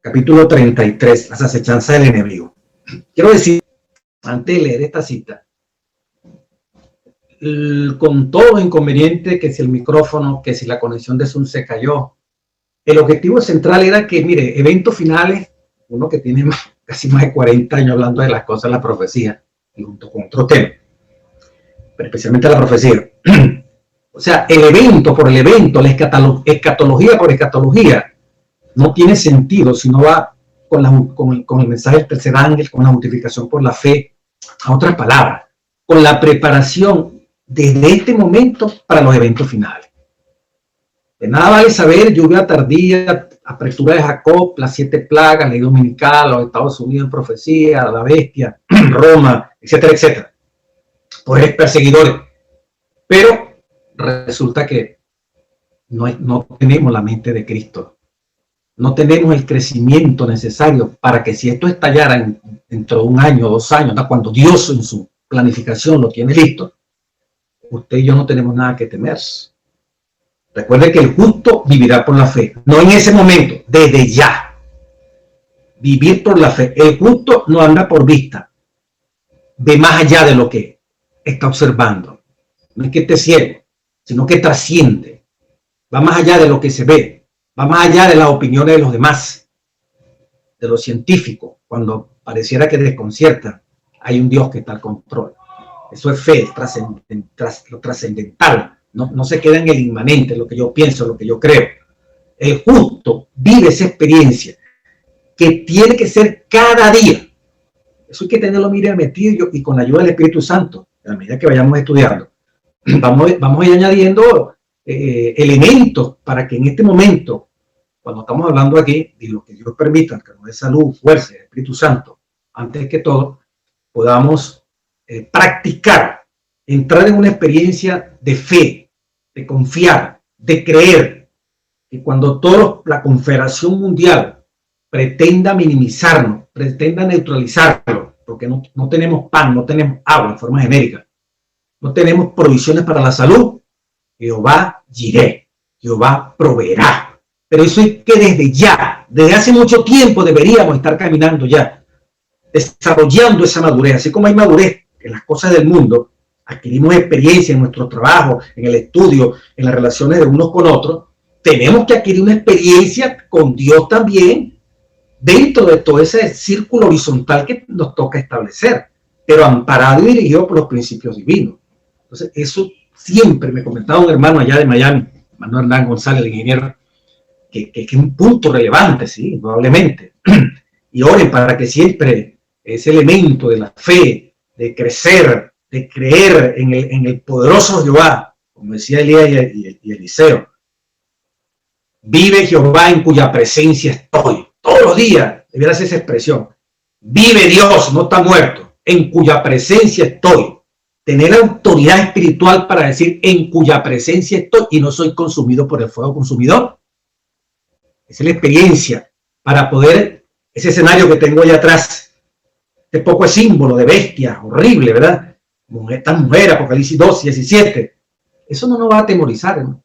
capítulo 33, las acechanzas del enemigo. Quiero decir, antes de leer esta cita, con todo lo inconveniente, que si el micrófono, que si la conexión de Zoom se cayó, el objetivo central era que, mire, eventos finales, uno que tiene casi más de 40 años hablando de las cosas de la profecía, y junto con otro tema, pero especialmente la profecía. O sea, el evento por el evento, la escatología por escatología, no tiene sentido si no va con el mensaje del tercer ángel, con la justificación por la fe, a otras palabras, con la preparación desde este momento para los eventos finales. De nada vale saber lluvia tardía, apertura de Jacob, las 7 plagas, ley dominical, los Estados Unidos en profecía, la bestia, Roma, etcétera, etcétera. Poderes perseguidores. Pero resulta que no tenemos la mente de Cristo. No tenemos el crecimiento necesario para que si esto estallara dentro de 1 año, 2 años, ¿no? Cuando Dios en su planificación lo tiene listo, usted y yo no tenemos nada que temer. Recuerde que el justo vivirá por la fe. No en ese momento, desde ya. Vivir por la fe. El justo no anda por vista. Ve más allá de lo que está observando. No es que esté ciego, sino que trasciende. Va más allá de lo que se ve. Va más allá de las opiniones de los demás. De los científicos. Cuando pareciera que desconcierta, hay un Dios que está al control. Eso es fe, lo trascendental. No se queda en el inmanente, lo que yo pienso, lo que yo creo. El justo vive esa experiencia que tiene que ser cada día. Eso hay que tenerlo, mire, metido y con la ayuda del Espíritu Santo, a medida que vayamos estudiando. Vamos a ir añadiendo elementos para que en este momento, cuando estamos hablando aquí, y lo que Dios permita, que nos dé salud, fuerza, el Espíritu Santo, antes que todo, podamos practicar, entrar en una experiencia de fe, de confiar, de creer, que cuando toda la Confederación Mundial pretenda minimizarnos, pretenda neutralizarlo, porque no tenemos pan, no tenemos agua en forma genérica, no tenemos provisiones para la salud, Jehová Jireh, Jehová proveerá. Pero eso es que desde ya, desde hace mucho tiempo deberíamos estar caminando ya, desarrollando esa madurez, así como hay madurez en las cosas del mundo, adquirimos experiencia en nuestro trabajo, en el estudio, en las relaciones de unos con otros, tenemos que adquirir una experiencia con Dios también dentro de todo ese círculo horizontal que nos toca establecer, pero amparado y dirigido por los principios divinos. Entonces, eso siempre me comentaba un hermano allá de Miami, Manuel Hernán González, el ingeniero, que es un punto relevante, sí, probablemente. Y oren para que siempre ese elemento de la fe, de crecer, de creer en el poderoso Jehová, como decía Elías y Eliseo. Vive Jehová en cuya presencia estoy. Todos los días debiera ser esa expresión. Vive Dios, no está muerto, en cuya presencia estoy. Tener autoridad espiritual para decir en cuya presencia estoy y no soy consumido por el fuego consumidor. Esa es la experiencia para poder, ese escenario que tengo allá atrás, este poco es símbolo de bestia, horrible, ¿verdad? Esta mujer, Apocalipsis 2, 17. Eso no nos va a atemorizar, ¿no?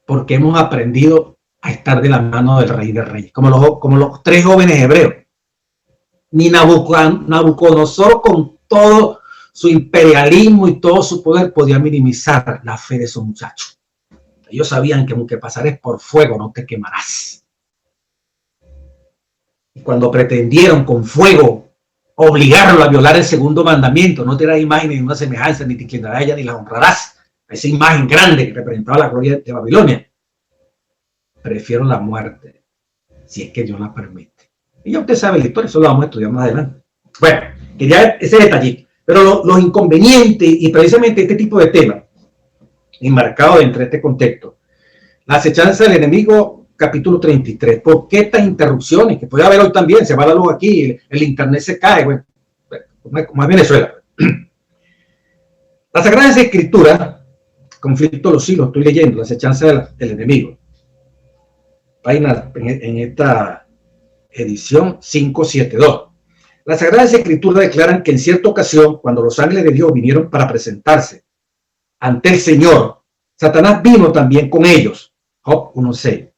Porque hemos aprendido a estar de la mano del Rey de Reyes, como los 3 jóvenes hebreos. Ni Nabucodonosor, con todo su imperialismo y todo su poder, podía minimizar la fe de esos muchachos. Ellos sabían que aunque pasares por fuego no te quemarás. Y cuando pretendieron con fuego obligarlo a violar el segundo mandamiento, no te harás imagen ni una semejanza, ni te inclinarás a ella, ni la honrarás, a esa imagen grande que representaba la gloria de Babilonia, prefiero la muerte, si es que Dios la permite. Y ya usted sabe la historia, eso lo vamos a estudiar más adelante. Bueno, quería ese detallito, pero los inconvenientes y precisamente este tipo de temas, enmarcado dentro de este contexto, la acechanza del enemigo, capítulo 33. ¿Por qué estas interrupciones? Que puede haber hoy también, se va la luz aquí, el internet se cae, bueno, como es Venezuela. Las Sagradas Escrituras, conflicto de los siglos, estoy leyendo, la acechanza del enemigo. Página en esta edición 572. Las Sagradas Escrituras declaran que en cierta ocasión, cuando los ángeles de Dios vinieron para presentarse ante el Señor, Satanás vino también con ellos. Job 1:6.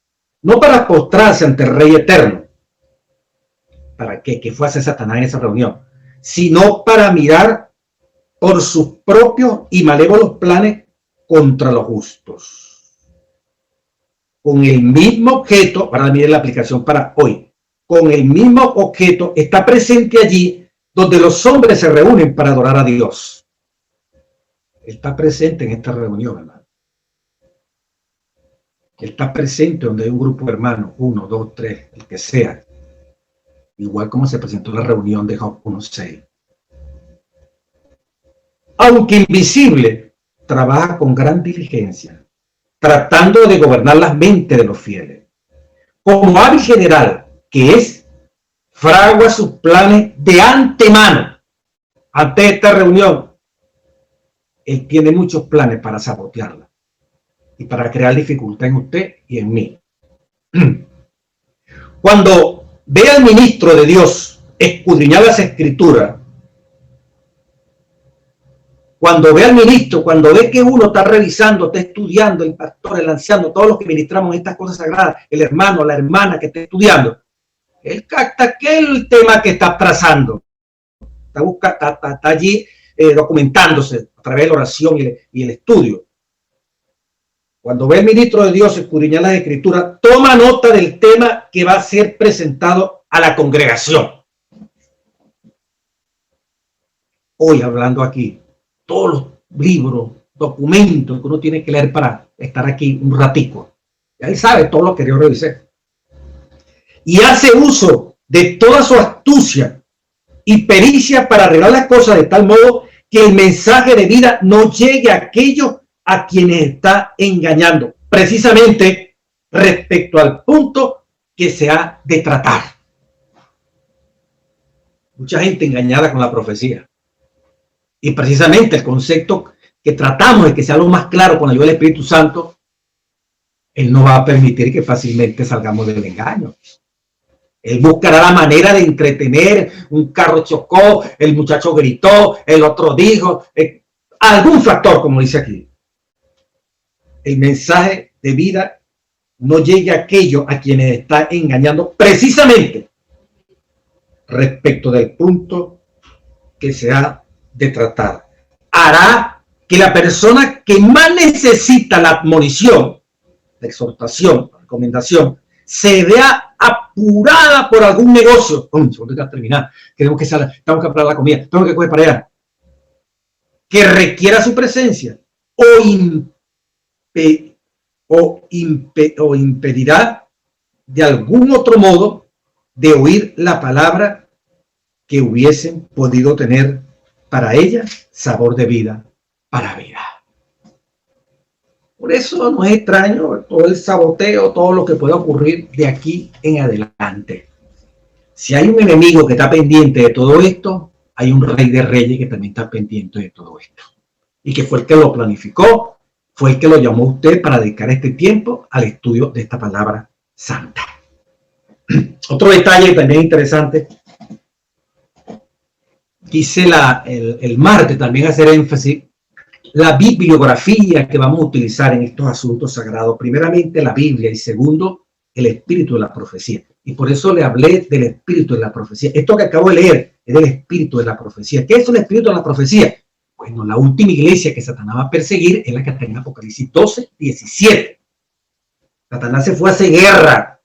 No para postrarse ante el Rey eterno, para qué fue a hacer Satanás en esa reunión, sino para mirar por sus propios y malévolos planes contra los justos. Con el mismo objeto, ahora miren la aplicación para hoy, con el mismo objeto está presente allí donde los hombres se reúnen para adorar a Dios. Está presente en esta reunión, hermano. Está presente donde hay un grupo de hermanos, 1, 2, 3, el que sea. Igual como se presentó en la reunión de Job 1:6. Aunque invisible, trabaja con gran diligencia, tratando de gobernar las mentes de los fieles. Como hábil general que es, fragua sus planes de antemano. Ante esta reunión, él tiene muchos planes para sabotearla y para crear dificultad en usted y en mí. Cuando ve al ministro de Dios escudriñar las escrituras, cuando ve al ministro, cuando ve que uno está revisando, está estudiando, el pastor, el anciano, todos los que ministramos estas cosas sagradas, el hermano, la hermana que está estudiando, él capta aquel tema que está trazando. Está allí documentándose a través de la oración y el estudio. Cuando ve el ministro de Dios escudriñar las escrituras, toma nota del tema que va a ser presentado a la congregación. Hoy hablando aquí, todos los libros, documentos que uno tiene que leer para estar aquí un ratico. Ya él sabe todo lo que yo revisé. Y hace uso de toda su astucia y pericia para arreglar las cosas de tal modo que el mensaje de vida no llegue a aquellos a quienes está engañando, precisamente respecto al punto que se ha de tratar. Mucha gente engañada con la profecía. Y precisamente el concepto que tratamos de que sea lo más claro con la ayuda del Espíritu Santo, Él no va a permitir que fácilmente salgamos del engaño. Él buscará la manera de entretener, un carro chocó, el muchacho gritó, el otro dijo, algún factor, como dice aquí. El mensaje de vida no llegue a aquellos a quienes está engañando precisamente respecto del punto que se ha de tratar. Hará que la persona que más necesita la admonición, la exhortación, la recomendación, se vea apurada por algún negocio. Tengo que terminar, tengo que preparar la comida, tengo que coger para allá, que requiera su presencia o impedirá de algún otro modo de oír la palabra que hubiesen podido tener para ella sabor de vida para vida. Por eso no es extraño todo el saboteo, todo lo que pueda ocurrir de aquí en adelante. Si hay un enemigo que está pendiente de todo esto, hay un rey de reyes que también está pendiente de todo esto. Y que fue el que lo planificó, fue el que lo llamó a usted para dedicar este tiempo al estudio de esta palabra santa. Otro detalle también interesante, quise el martes también hacer énfasis, la bibliografía que vamos a utilizar en estos asuntos sagrados. Primeramente la Biblia y segundo el espíritu de la profecía. Y por eso le hablé del espíritu de la profecía. Esto que acabo de leer es del espíritu de la profecía. ¿Qué es el espíritu de la profecía? Bueno, la última iglesia que Satanás va a perseguir es la que está en Apocalipsis 12, 17. Satanás se fue a hacer guerra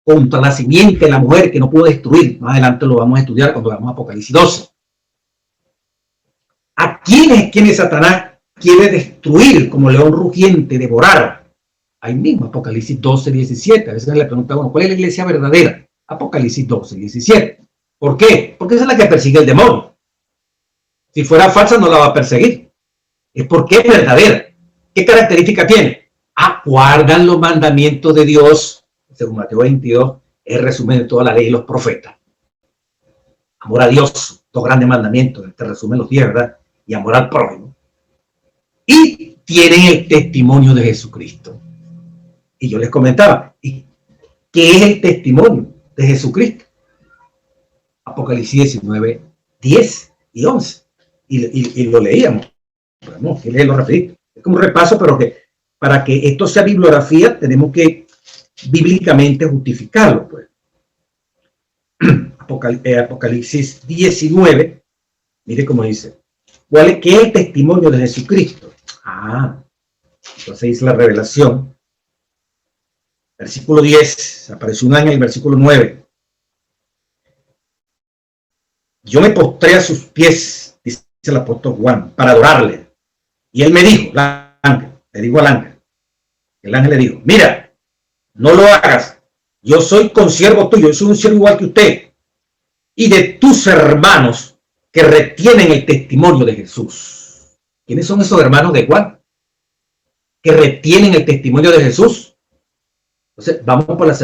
contra la simiente de la mujer que no pudo destruir. Más adelante lo vamos a estudiar cuando veamos Apocalipsis 12. ¿A quiénes Satanás quiere destruir como león rugiente, devorar? Ahí mismo, Apocalipsis 12, 17. A veces le pregunta, bueno, ¿cuál es la iglesia verdadera? Apocalipsis 12, 17. ¿Por qué? Porque esa es la que persigue el demonio. Si fuera falsa no la va a perseguir. Es porque es verdadera. ¿Qué característica tiene? Guardan los mandamientos de Dios. Según Mateo 22, es el resumen de toda la ley y los profetas. Amor a Dios, dos grandes mandamientos, te resumen los 10, ¿verdad? Y amor al prójimo. Y tienen el testimonio de Jesucristo. Y yo les comentaba, ¿y qué es el testimonio de Jesucristo? Apocalipsis 19, 10 y 11. Y lo leíamos. Podemos leerlo rapidito. Es como un repaso, pero que para que esto sea bibliografía tenemos que bíblicamente justificarlo. Pues. Apocalipsis 19, mire cómo dice, ¿qué es el testimonio de Jesucristo? Entonces dice la revelación, versículo 10, apareció un ángel en el versículo 9. Yo me postré a sus pies, dice el apóstol Juan, para adorarle. Y él me dijo, el ángel le dijo, mira, no lo hagas, yo soy consiervo tuyo, yo soy un siervo igual que usted, y de tus hermanos que retienen el testimonio de Jesús. ¿Quiénes son esos hermanos de Juan? Que retienen el testimonio de Jesús. Entonces, vamos por la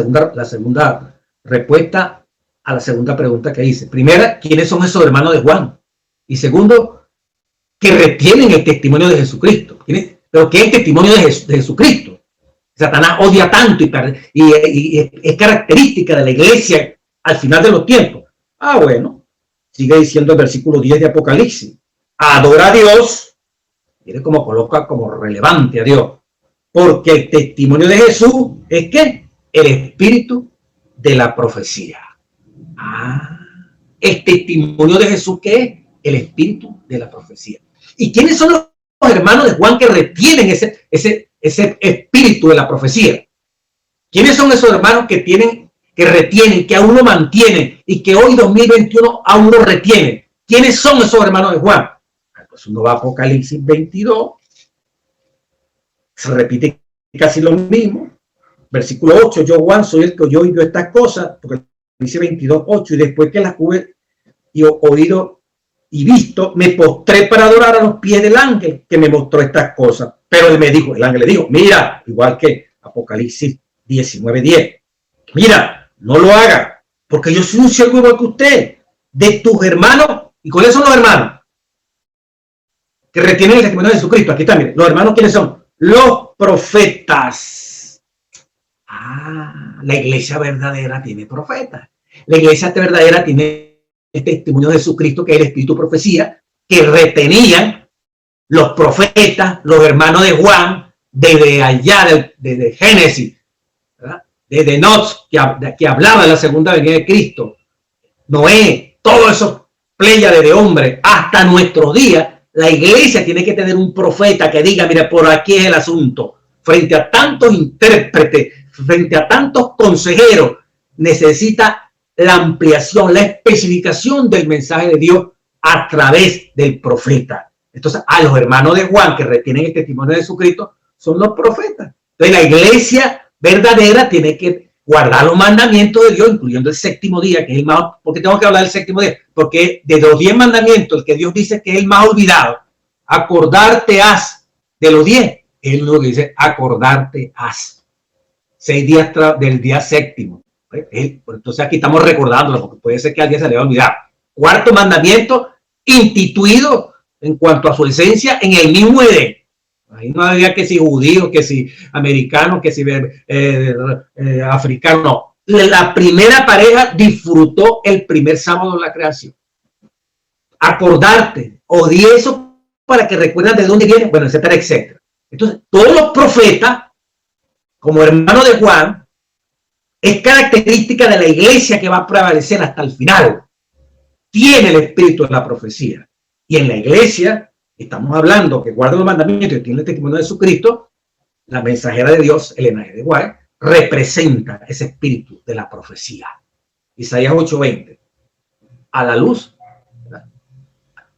segunda respuesta a la segunda pregunta que hice. Primera, ¿quiénes son esos hermanos de Juan? Y segundo, que retienen el testimonio de Jesucristo. ¿Pero qué es el testimonio de Jesucristo? Satanás odia tanto y es característica de la iglesia al final de los tiempos. Bueno, sigue diciendo el versículo 10 de Apocalipsis. Adora a Dios. Mire cómo coloca como relevante a Dios. Porque el testimonio de Jesús es ¿qué? El espíritu de la profecía. El testimonio de Jesús, ¿qué es? El espíritu de la profecía. ¿Y quiénes son los hermanos de Juan que retienen ese espíritu de la profecía? ¿Quiénes son esos hermanos que retienen, que aún lo mantienen y que hoy 2021 aún lo retienen? ¿Quiénes son esos hermanos de Juan? Pues uno va a Apocalipsis 22, se repite casi lo mismo. Versículo 8, yo Juan soy el que oyó y vio estas cosas, porque dice 22, 8, y después que las hube y oído y visto, me postré para adorar a los pies del ángel que me mostró estas cosas. Pero él me dijo, el ángel le dijo, mira, igual que Apocalipsis 19, 10, mira, no lo haga, porque yo soy un siervo igual que usted, de tus hermanos. ¿Y cuáles son los hermanos que retienen el testimonio de Jesucristo? Aquí también, los hermanos, ¿quiénes son? Los profetas. La iglesia verdadera tiene profetas. La iglesia verdadera tiene el testimonio de Jesucristo, que es el espíritu de profecía, que retenían los profetas, los hermanos de Juan, desde allá, desde Génesis, ¿verdad? Desde Enoch, que hablaba de la segunda venida de Cristo, Noé, todos esos pléyades de hombres, hasta nuestros días. La iglesia tiene que tener un profeta que diga, mira, por aquí es el asunto. Frente a tantos intérpretes, frente a tantos consejeros, necesita la ampliación, la especificación del mensaje de Dios a través del profeta. Entonces, a los hermanos de Juan que retienen el testimonio de Jesucristo son los profetas. Entonces, la iglesia verdadera tiene que guardar los mandamientos de Dios, incluyendo el séptimo día, que es el más... ¿Por qué tengo que hablar del séptimo día? Porque de los 10 mandamientos, el que Dios dice que es el más olvidado, acordarte has de los 10. Es lo que dice, acordarte has. 6 días del día séptimo. Entonces aquí estamos recordándolo, porque puede ser que alguien se le va a olvidar. Cuarto mandamiento, instituido en cuanto a su esencia en el mismo Edén. Ahí no había que si judío, que si americano, que si africano, no. La primera pareja disfrutó el primer sábado de la creación. Acordarte, o di eso para que recuerden de dónde viene, bueno, etcétera, etcétera. Entonces, todos los profetas, como hermano de Juan, es característica de la iglesia que va a prevalecer hasta el final. Tiene el espíritu de la profecía. Y en la iglesia, estamos hablando que guarda los mandamientos y tiene el testimonio de Jesucristo, la mensajera de Dios, Elena de White, representa ese espíritu de la profecía. Isaías 8:20. A la luz,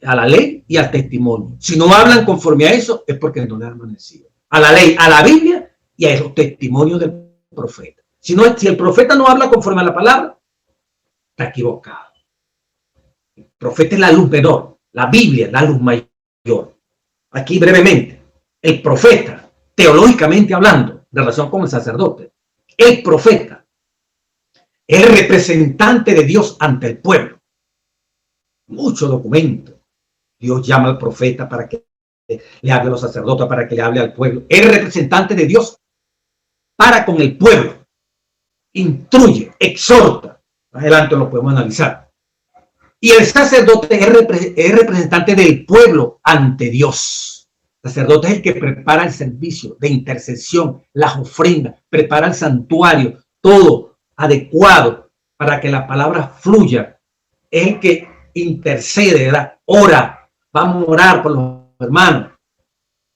a la ley y al testimonio. Si no hablan conforme a eso, es porque no le han amanecido. A la ley, a la Biblia y a los testimonios del profeta. Si el profeta no habla conforme a la palabra, está equivocado. El profeta es la luz menor, la Biblia la luz mayor. Aquí brevemente, el profeta, teológicamente hablando, de relación con el sacerdote, el profeta es el representante de Dios ante el pueblo. Muchos documentos. Dios llama al profeta para que le hable a los sacerdotes, para que le hable al pueblo. Es el representante de Dios para con el pueblo. Instruye, exhorta. Adelante lo podemos analizar. Y el sacerdote es representante del pueblo ante Dios. El sacerdote es el que prepara el servicio de intercesión, las ofrendas, prepara el santuario, todo adecuado para que la palabra fluya. Es el que intercede, ¿verdad? Ora, vamos a orar por los hermanos.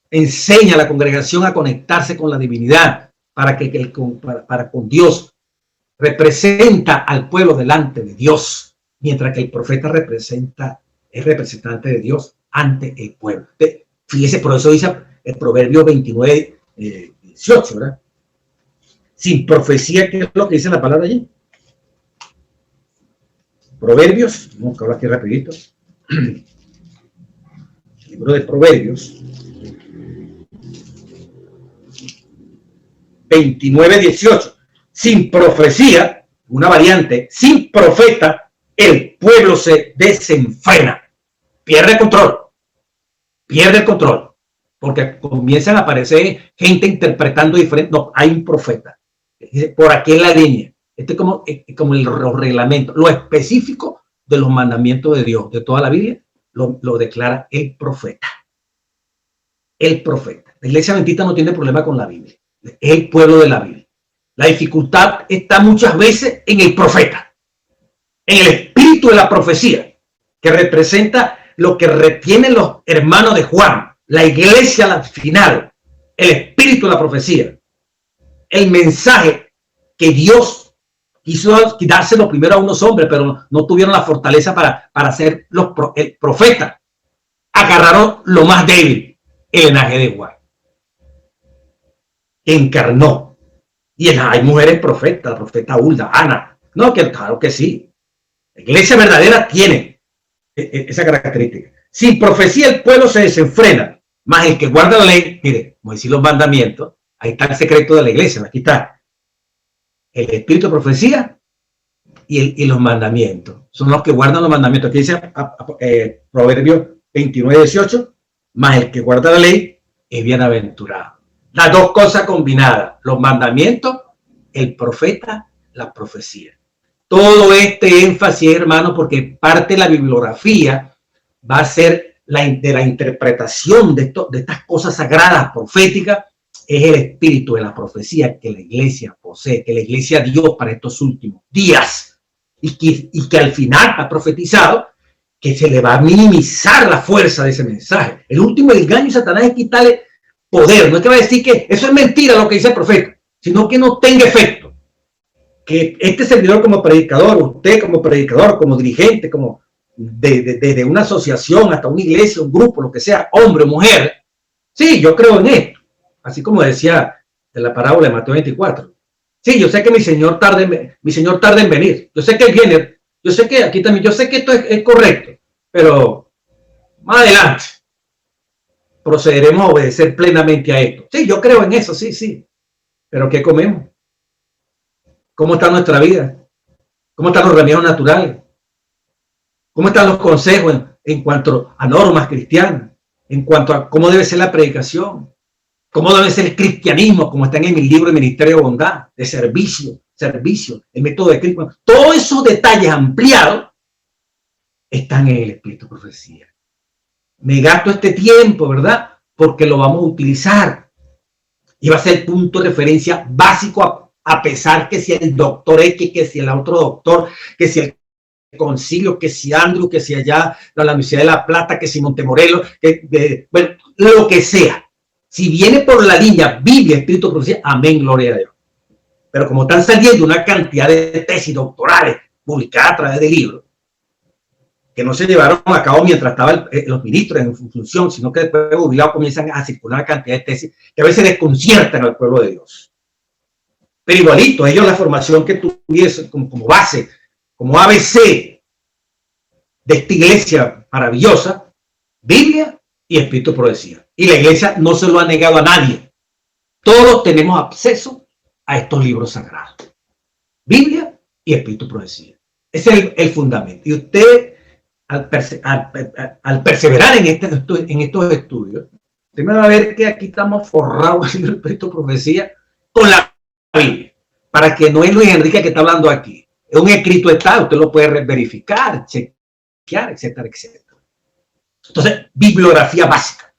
Enseña a la congregación a conectarse con la divinidad, para para con Dios. Representa al pueblo delante de Dios, mientras que el profeta es representante de Dios ante el pueblo. Fíjese, por eso dice el Proverbio 29, 18, ¿verdad? Sin profecía, ¿qué es lo que dice la palabra allí? Proverbios, vamos a hablar aquí rapidito. El libro de Proverbios 29, 18. Sin profecía, una variante, sin profeta, el pueblo se desenfrena, pierde el control, porque comienzan a aparecer gente interpretando diferente. No, hay un profeta, por aquí en la línea. Este es como los reglamentos, lo específico de los mandamientos de Dios, de toda la Biblia, lo declara el profeta. El profeta. La iglesia adventista no tiene problema con la Biblia, es el pueblo de la Biblia. La dificultad está muchas veces en el profeta, en el espíritu de la profecía, que representa lo que retienen los hermanos de Juan, la iglesia al final, el espíritu de la profecía, el mensaje que Dios quiso dárselo primero a unos hombres, pero no tuvieron la fortaleza para ser el profeta. Agarraron lo más débil, el linaje de Juan, que encarnó. Y hay mujeres profetas, la profeta Hulda, Ana. No, que claro que sí. La iglesia verdadera tiene esa característica. Sin profecía el pueblo se desenfrena, más el que guarda la ley, mire, como decir los mandamientos, ahí está el secreto de la iglesia, aquí está. El espíritu de profecía y los mandamientos. Son los que guardan los mandamientos. Aquí dice Proverbio 29, 18, más el que guarda la ley es bienaventurado. Las dos cosas combinadas, los mandamientos, el profeta, la profecía. Todo este énfasis, hermano, porque parte de la bibliografía va a ser de la interpretación de estas cosas sagradas, proféticas, es el espíritu de la profecía que la iglesia posee, que la iglesia dio para estos últimos días, y que al final ha profetizado que se le va a minimizar la fuerza de ese mensaje. El último engaño de Satanás es quitarle poder. No es que va a decir que eso es mentira lo que dice el profeta, sino que no tenga efecto. Que este servidor como predicador, usted como predicador, como dirigente, como desde una asociación hasta una iglesia, un grupo, lo que sea, hombre o mujer, sí, yo creo en esto. Así como decía en la parábola de Mateo 24. Sí, yo sé que mi Señor tarda en venir. Yo sé que Él viene. Yo sé que aquí también, yo sé que esto es correcto, pero más adelante procederemos a obedecer plenamente a esto. Sí, yo creo en eso, sí. Pero ¿qué comemos? ¿Cómo está nuestra vida? ¿Cómo están los remedios naturales? ¿Cómo están los consejos en cuanto a normas cristianas? En cuanto a cómo debe ser la predicación, cómo debe ser el cristianismo, como está en mi libro de Ministerio de Bondad, de servicio, el método de Cristo. Todos esos detalles ampliados están en el Espíritu de Profecía. Me gasto este tiempo, ¿verdad? Porque lo vamos a utilizar. Y va a ser el punto de referencia básico, a pesar que si el doctor X, que si el otro doctor, que si el concilio, que si Andrew, que si allá la Universidad de La Plata, que si Montemorelos, bueno, lo que sea. Si viene por la línea Biblia, Espíritu de Profecía, amén, gloria a Dios. Pero como están saliendo una cantidad de tesis doctorales publicadas a través de libros, que no se llevaron a cabo mientras estaban los ministros en función, sino que después de jubilados comienzan a circular una cantidad de tesis que a veces desconciertan al pueblo de Dios. Pero igualito, ellos la formación que tuviesen como base, como ABC de esta iglesia maravillosa, Biblia y Espíritu de Profecía. Y la iglesia no se lo ha negado a nadie. Todos tenemos acceso a estos libros sagrados. Biblia y Espíritu de Profecía. Ese es el fundamento. Y usted, al perseverar en estos estudios, usted me va a ver que aquí estamos forrados en el Espíritu de Profecía con la Biblia. Para que no es Luis Enrique que está hablando aquí. Es un escrito está, usted lo puede verificar, chequear, etcétera, etcétera. Entonces, bibliografía básica.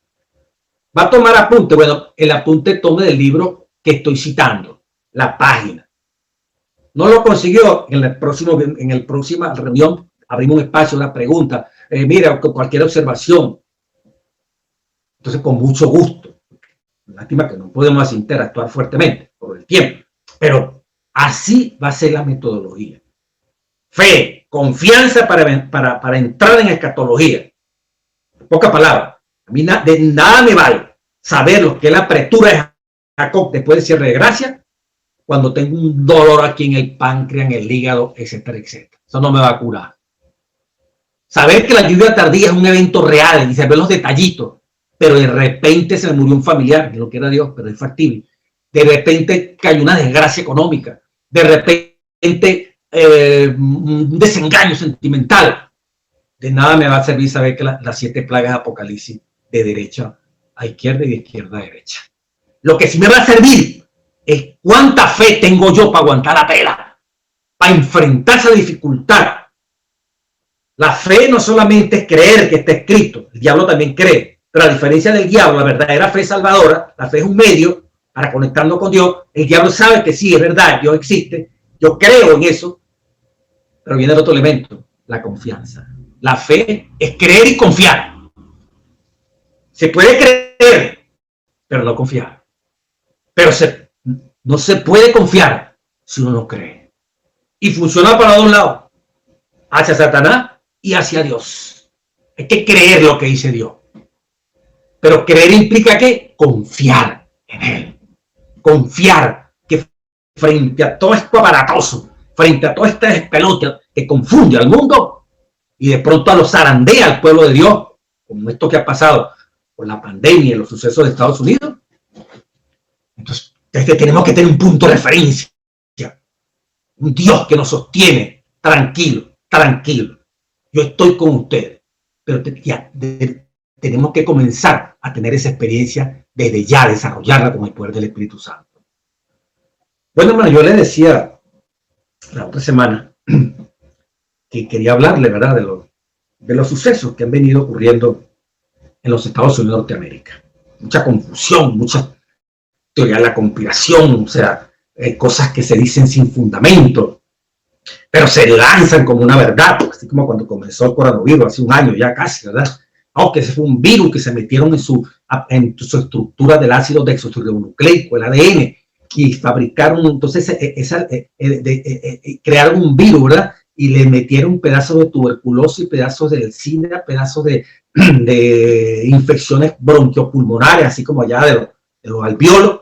Va a tomar apunte. Bueno, el apunte tome del libro que estoy citando, la página. No lo consiguió. En la próxima reunión abrimos un espacio, una pregunta. Mira, cualquier observación. Entonces, con mucho gusto. Lástima que no podemos interactuar fuertemente por el tiempo. Pero así va a ser la metodología. Fe, confianza para entrar en escatología. Pocas palabras. A mí de nada me vale saber lo que es la apertura de Jacob después del cierre de gracia, cuando tengo un dolor aquí en el páncreas, en el hígado, etcétera, etcétera. Eso no me va a curar. Saber que la lluvia tardía es un evento real y saber los detallitos, pero de repente se me murió un familiar, que no quiera Dios, pero es factible. De repente cayó una desgracia económica. De repente un desengaño sentimental. De nada me va a servir saber que las 7 plagas de Apocalipsis de derecha a izquierda y de izquierda a derecha. Lo que sí me va a servir es cuánta fe tengo yo para aguantar la pela, para enfrentar esa dificultad. La fe no solamente es creer que está escrito, el diablo también cree, pero a diferencia del diablo, la verdadera fe salvadora, la fe es un medio para conectarnos con Dios. El diablo sabe que sí, es verdad, Dios existe, yo creo en eso, pero viene el otro elemento, la confianza. La fe es creer y confiar. Se puede creer, pero no confiar. Pero no se puede confiar si uno no cree. Y funciona para dos lados, hacia Satanás y hacia Dios. Hay que creer lo que dice Dios. Pero creer implica ¿qué? Confiar en Él. Confiar que frente a todo esto aparatoso, frente a toda esta despelote que confunde al mundo y de pronto a los zarandea al pueblo de Dios, como esto que ha pasado por la pandemia y los sucesos de Estados Unidos. Entonces tenemos que tener un punto de referencia, un Dios que nos sostiene, tranquilo, tranquilo. Yo estoy con ustedes, pero tenemos que comenzar a tener esa experiencia desde ya, desarrollarla con el poder del Espíritu Santo. Bueno, hermano, yo les decía la otra semana que quería hablarle, ¿verdad?, de los sucesos que han venido ocurriendo en los Estados Unidos de Norteamérica. Mucha confusión, mucha teoría de la conspiración, o sea, cosas que se dicen sin fundamento, pero se lanzan como una verdad, así como cuando comenzó el coronavirus hace un año ya casi, ¿verdad? Aunque ese fue un virus que se metieron en su estructura del ácido desoxirribonucleico, el ADN, y fabricaron, entonces, crearon un virus, ¿verdad? Y le metieron pedazos de tuberculosis, pedazos del SIDA, pedazos de infecciones bronquiopulmonares, así como allá de los alvéolos,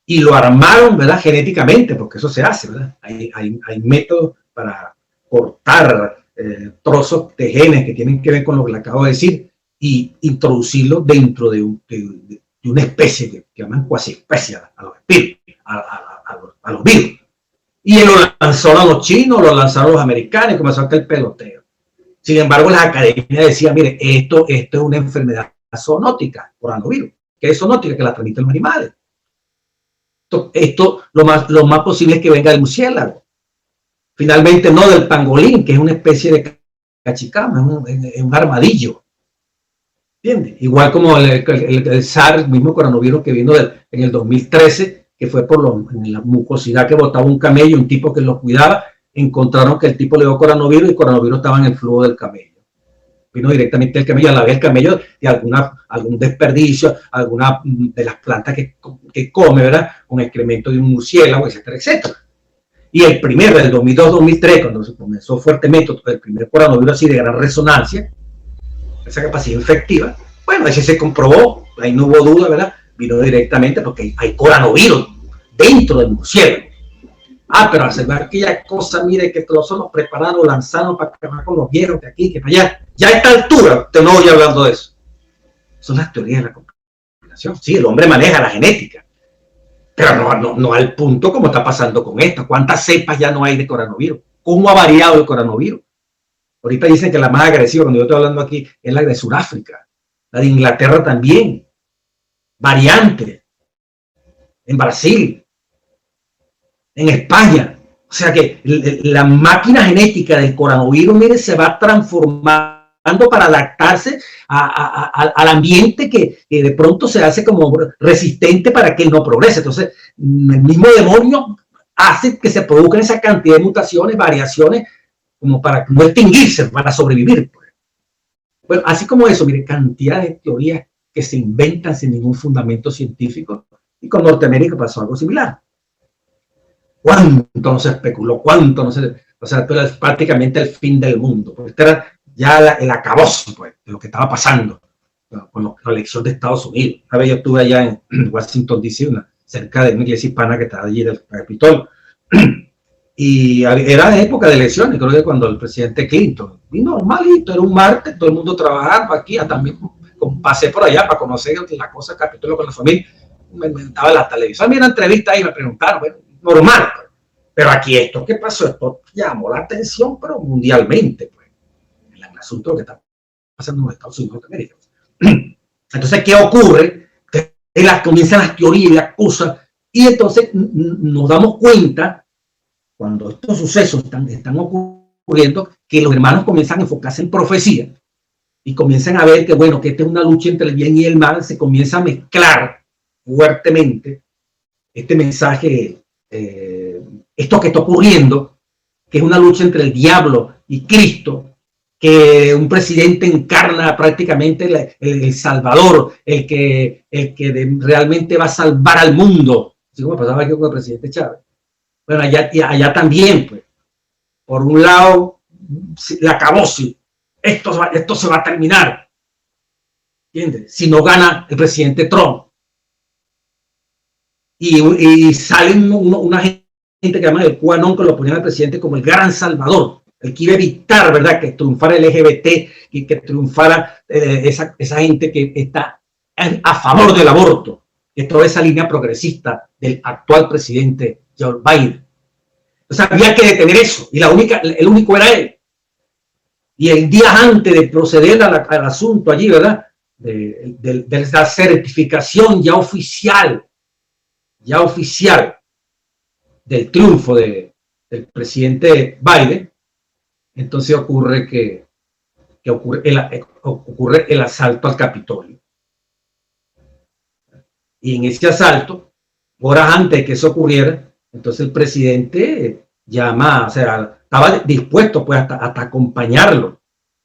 y lo armaron, ¿verdad?, genéticamente, porque eso se hace, ¿verdad? Hay métodos para cortar trozos de genes que tienen que ver con lo que le acabo de decir y introducirlos dentro de una especie que llaman cuasi especie a los espíritus, a los virus. Y lo lanzaron los chinos, lo lanzaron los americanos y comenzó a caer el peloteo. Sin embargo, las academias decían, mire, esto es una enfermedad zoonótica, coronavirus, que es zoonótica, que la transmiten los animales. Esto lo más posible es que venga del murciélago. Finalmente no del pangolín, que es una especie de cachicama, es un armadillo. ¿Entiendes? Igual como el SARS, el mismo coronavirus que vino en el 2013, que fue por la mucosidad que botaba un camello, un tipo que lo cuidaba, encontraron que el tipo le dio coronavirus y el coronavirus estaba en el flujo del camello. Vino directamente el camello, a la vez el camello de algún desperdicio, alguna de las plantas que come, ¿verdad? Con excremento de un murciélago, etcétera, etcétera. Y el primero, del 2002-2003, cuando se comenzó fuertemente el primer coronavirus así de gran resonancia, esa capacidad infectiva, bueno, ese se comprobó, ahí no hubo duda, ¿verdad? Vino directamente porque hay coronavirus dentro del murciélago. Pero al salvar aquella cosa, mire que todos son los preparados, lanzados para acabar con los viejos de aquí, que para allá. Ya a esta altura, usted no oye hablando de eso. Son las teorías de la conspiración. Sí, el hombre maneja la genética, pero no al punto como está pasando con esto. ¿Cuántas cepas ya no hay de coronavirus? ¿Cómo ha variado el coronavirus? Ahorita dicen que la más agresiva, cuando yo estoy hablando aquí, es la de Sudáfrica. La de Inglaterra también. Variante. En Brasil. En España. O sea que la máquina genética del coronavirus, mire, se va transformando para adaptarse al ambiente que de pronto se hace como resistente para que él no progrese. Entonces, el mismo demonio hace que se produzcan esa cantidad de mutaciones, variaciones, como para no extinguirse, para sobrevivir. Pues. Bueno, así como eso, mire, cantidad de teorías que se inventan sin ningún fundamento científico, y con Norteamérica pasó algo similar. ¿Cuánto no se especuló? ¿Cuánto no se...? O sea, esto era prácticamente el fin del mundo. Porque este era ya el acabose, pues, de lo que estaba pasando con la elección de Estados Unidos. A ver, yo estuve allá en Washington, D.C., cerca de una iglesia hispana que estaba allí del Capitolio. Y era de época de elecciones, creo que cuando el presidente Clinton, y normalito, era un martes, todo el mundo trabajando aquí, también pasé por allá para conocer la cosa del Capitolio con la familia, me inventaba la televisión, mira entrevista ahí, me preguntaron, bueno, normal, pero aquí esto, ¿qué pasó? Esto llamó la atención, pero mundialmente, pues, el asunto que está pasando en los Estados Unidos de América. Entonces, ¿qué ocurre? Comienzan las teorías y las cosas, y entonces nos damos cuenta, cuando estos sucesos están ocurriendo, que los hermanos comienzan a enfocarse en profecía, y comienzan a ver que, bueno, que esta es una lucha entre el bien y el mal, se comienza a mezclar fuertemente este mensaje, esto que está ocurriendo, que es una lucha entre el diablo y Cristo, que un presidente encarna prácticamente el Salvador, el que realmente va a salvar al mundo, así como pasaba aquí con el presidente Chávez. Bueno, allá también, pues, por un lado, la acabose, esto se va a terminar, ¿entiendes? Si no gana el presidente Trump. Y salen una gente que llama el QAnon, que lo ponían al presidente como el gran salvador, el que iba a evitar, ¿verdad?, que triunfara el LGBT y que triunfara esa gente que está a favor del aborto, que toda esa línea progresista del actual presidente Joe Biden. O sea, había que detener eso, y el único era él. Y el día antes de proceder al asunto allí, ¿verdad?, de la certificación ya oficial del triunfo del presidente Biden, entonces ocurre ocurre el asalto al Capitolio. Y en ese asalto, horas antes de que eso ocurriera, entonces el presidente llama, o sea, estaba dispuesto pues hasta acompañarlo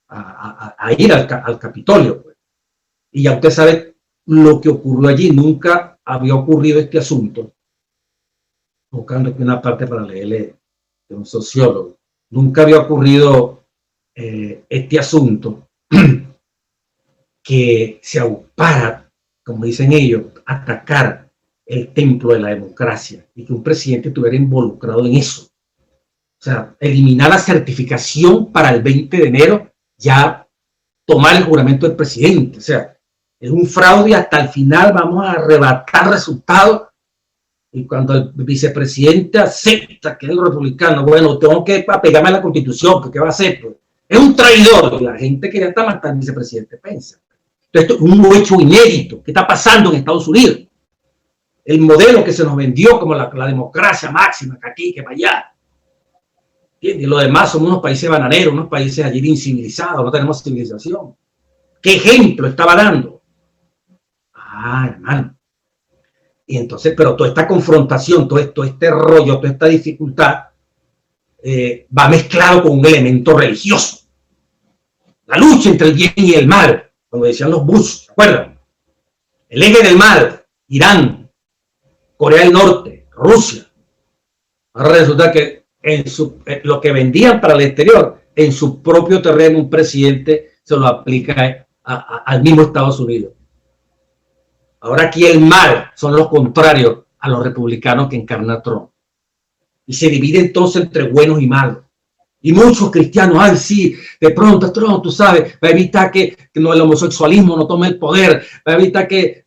a ir al Capitolio. Pues. Y ya usted sabe lo que ocurrió allí. Nunca había ocurrido este asunto. Buscando aquí una parte para leerle de un sociólogo. Nunca había ocurrido este asunto que se aupara, como dicen ellos, atacar el templo de la democracia y que un presidente estuviera involucrado en eso. O sea, eliminar la certificación para el 20 de enero, ya tomar el juramento del presidente. O sea, es un fraude y hasta el final vamos a arrebatar resultados. Y cuando el vicepresidente acepta que es el republicano, bueno, tengo que apegarme a la Constitución, porque ¿qué va a hacer? Pues, es un traidor. La gente que ya está matando al vicepresidente piensa. Entonces, esto es un hecho inédito. ¿Qué está pasando en Estados Unidos? El modelo que se nos vendió como la democracia máxima, que aquí, que para allá. ¿Entiendes? Y los demás somos unos países bananeros, unos países allí incivilizados, no tenemos civilización. ¿Qué ejemplo estaba dando? Ah, hermano. Y entonces, pero toda esta confrontación, todo este rollo, toda esta dificultad, va mezclado con un elemento religioso. La lucha entre el bien y el mal, como decían los Bush, ¿se acuerdan? El eje del mal, Irán, Corea del Norte, Rusia. Ahora resulta que lo que vendían para el exterior, en su propio terreno, un presidente se lo aplica al mismo Estados Unidos. Ahora aquí el mal son los contrarios a los republicanos que encarna Trump. Y se divide entonces entre buenos y malos. Y muchos cristianos, ay sí, de pronto Trump, tú sabes, va a evitar que el homosexualismo no tome el poder, va a evitar que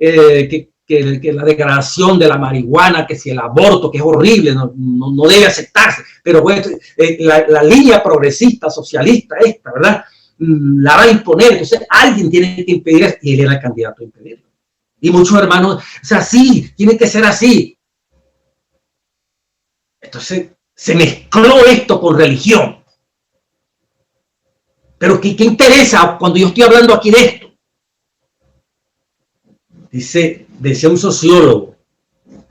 la degradación de la marihuana, que si el aborto, que es horrible, no debe aceptarse. Pero bueno, la línea progresista, socialista esta, ¿verdad?, la va a imponer. Entonces alguien tiene que impedir eso, y él era el candidato a impedirlo. Y muchos hermanos, o sea, sí, tiene que ser así. Entonces se mezcló esto con religión. Pero ¿qué interesa cuando yo estoy hablando aquí de esto? Decía un sociólogo,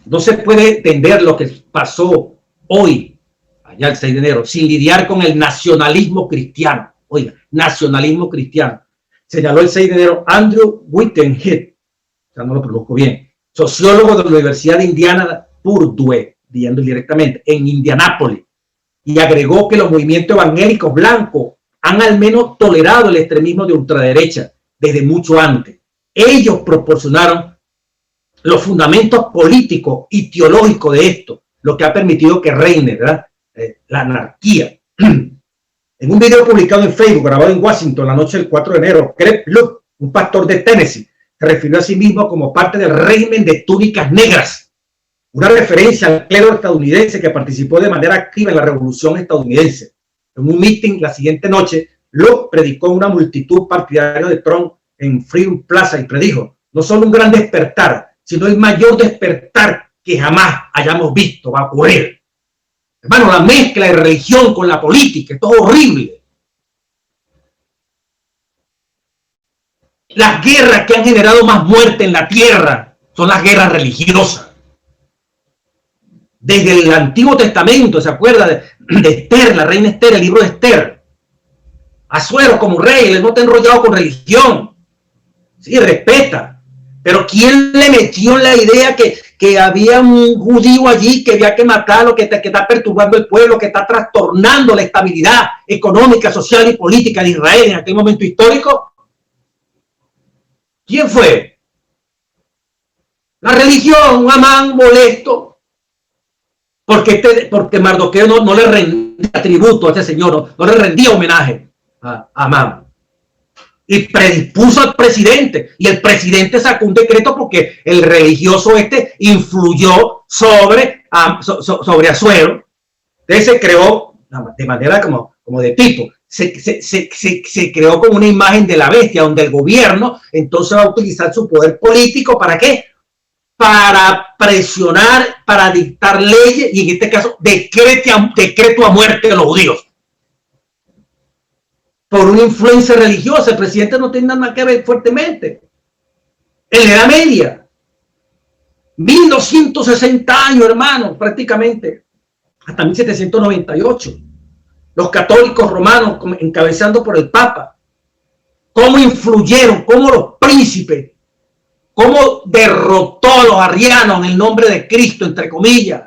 no se puede entender lo que pasó hoy, allá el 6 de enero, sin lidiar con el nacionalismo cristiano. Oiga, nacionalismo cristiano. Señaló el 6 de enero Andrew Whitehead, ya no lo pronuncio bien, sociólogo de la Universidad de Indiana Purdue, diciendo directamente, en Indianápolis, y agregó que los movimientos evangélicos blancos han al menos tolerado el extremismo de ultraderecha desde mucho antes. Ellos proporcionaron los fundamentos políticos y teológicos de esto, lo que ha permitido que reine, ¿verdad?, la anarquía. En un video publicado en Facebook, grabado en Washington la noche del 4 de enero, Greg Locke, un pastor de Tennessee, se refirió a sí mismo como parte del régimen de túnicas negras, una referencia al clero estadounidense que participó de manera activa en la revolución estadounidense. En un meeting la siguiente noche, Locke predicó a una multitud partidaria de Trump en Freedom Plaza y predijo: no solo un gran despertar, sino el mayor despertar que jamás hayamos visto va a ocurrir. Hermano, la mezcla de religión con la política, esto es horrible. Las guerras que han generado más muerte en la tierra son las guerras religiosas. Desde el Antiguo Testamento, ¿se acuerda de Esther, la reina Esther, el libro de Esther? Asuero como rey, él no está enrollado con religión. Sí, respeta. Pero ¿quién le metió en la idea que había un judío allí que había que matarlo, que está perturbando el pueblo, que está trastornando la estabilidad económica, social y política de Israel en aquel momento histórico? ¿Quién fue? La religión, un Amán molesto, porque Mardoqueo no le rendía tributo a ese señor, no le rendía homenaje a Amán. Y predispuso al presidente, y el presidente sacó un decreto porque el religioso influyó sobre Asuero. Entonces se creó de manera como de tipo, se creó como una imagen de la bestia, donde el gobierno entonces va a utilizar su poder político. ¿Para qué? Para presionar, para dictar leyes, y en este caso decreto a muerte de los judíos por una influencia religiosa. El presidente no tiene nada que ver fuertemente. En la Edad Media, 1260 años, hermano, prácticamente, hasta 1798, los católicos romanos, encabezando por el Papa, cómo influyeron, cómo los príncipes, cómo derrotó a los arrianos en el nombre de Cristo, entre comillas,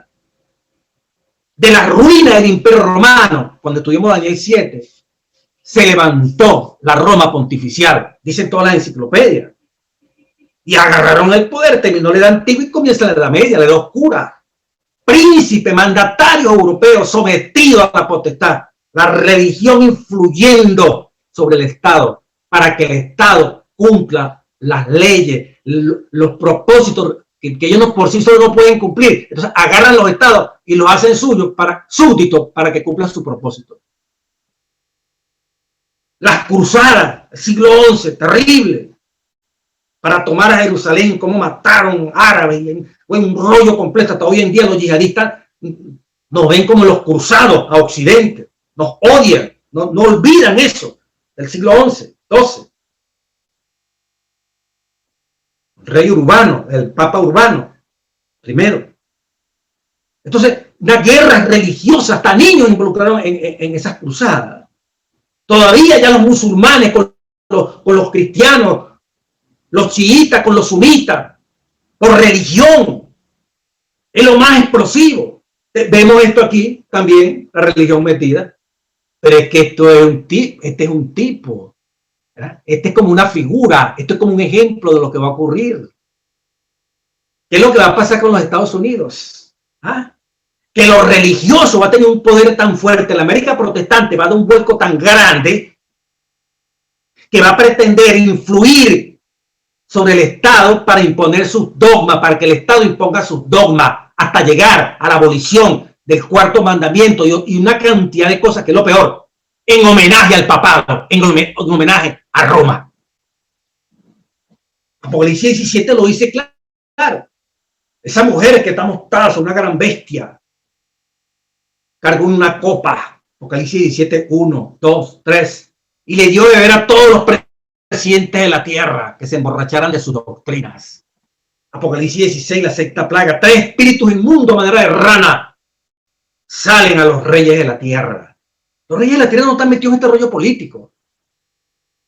de la ruina del Imperio Romano. Cuando estudiamos Daniel 7, se levantó la Roma pontificial, dicen todas las enciclopedias, y agarraron el poder. Terminó la Edad Antigua y comienza la Edad Media, la Edad Oscura. Príncipe, mandatario europeo sometido a la potestad, la religión influyendo sobre el Estado para que el Estado cumpla las leyes, los propósitos que ellos por sí solos no pueden cumplir. Entonces agarran los estados y los hacen suyos para súbditos para que cumplan su propósito. Las cruzadas del siglo XI, terrible, para tomar a Jerusalén, cómo mataron árabes, fue un rollo completo. Hasta hoy en día los yihadistas nos ven como los cruzados a Occidente, nos odian, no olvidan eso del siglo XI, XII. El rey Urbano, el Papa Urbano I. Entonces, una guerra religiosa, hasta niños involucraron en esas cruzadas. Todavía ya los musulmanes con los cristianos, los chiitas con los sunitas, por religión, es lo más explosivo. Vemos esto aquí también, la religión metida, pero es que este es un tipo, ¿verdad? Este es como una figura, esto es como un ejemplo de lo que va a ocurrir. ¿Qué es lo que va a pasar con los Estados Unidos? ¿Ah? Que lo religioso va a tener un poder tan fuerte, la América protestante va a dar un vuelco tan grande que va a pretender influir sobre el Estado para imponer sus dogmas, para que el Estado imponga sus dogmas, hasta llegar a la abolición del cuarto mandamiento y una cantidad de cosas que es lo peor, en homenaje al papado, en homenaje a Roma. Apocalipsis 17 lo dice claro. Esa mujer que está montada sobre una gran bestia cargó una copa, Apocalipsis 17, 1, 2, 3, y le dio de beber a todos los presidentes de la tierra que se emborracharan de sus doctrinas. Apocalipsis 16, la sexta plaga, 3 espíritus inmundos, manera de rana, salen a los reyes de la tierra. Los reyes de la tierra no están metidos en este rollo político.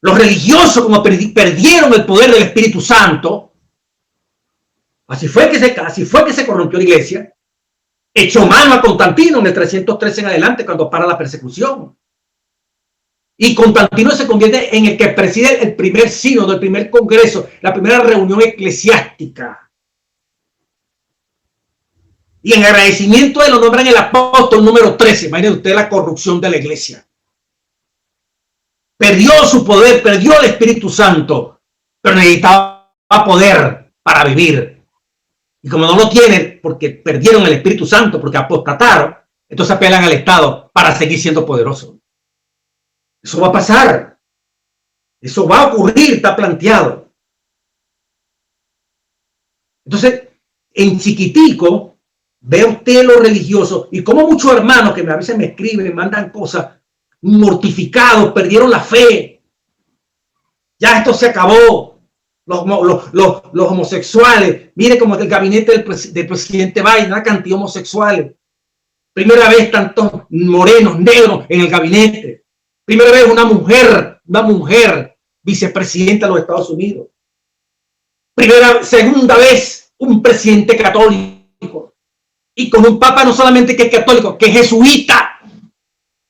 Los religiosos, como perdieron el poder del Espíritu Santo, así fue que se corrompió la iglesia, echó mano a Constantino en el 313 en adelante, cuando para la persecución. Y Constantino se convierte en el que preside el primer sínodo, el primer congreso, la primera reunión eclesiástica. Y en agradecimiento de lo nombran el apóstol número 13. Imagínense usted la corrupción de la iglesia. Perdió su poder, perdió el Espíritu Santo, pero necesitaba poder para vivir. Y como no lo tienen, porque perdieron el Espíritu Santo, porque apostataron, entonces apelan al Estado para seguir siendo poderosos. Eso va a pasar. Eso va a ocurrir, está planteado. Entonces, en chiquitico, ve usted lo religioso y como muchos hermanos que a veces me escriben, me mandan cosas, mortificados, perdieron la fe. Ya esto se acabó. Los homosexuales, mire como el gabinete del presidente Biden, una cantidad de homosexuales. Primera vez tantos morenos, negros en el gabinete. Primera vez una mujer vicepresidenta de los Estados Unidos. Segunda vez un presidente católico. Y con un papa no solamente que es católico, que es jesuita,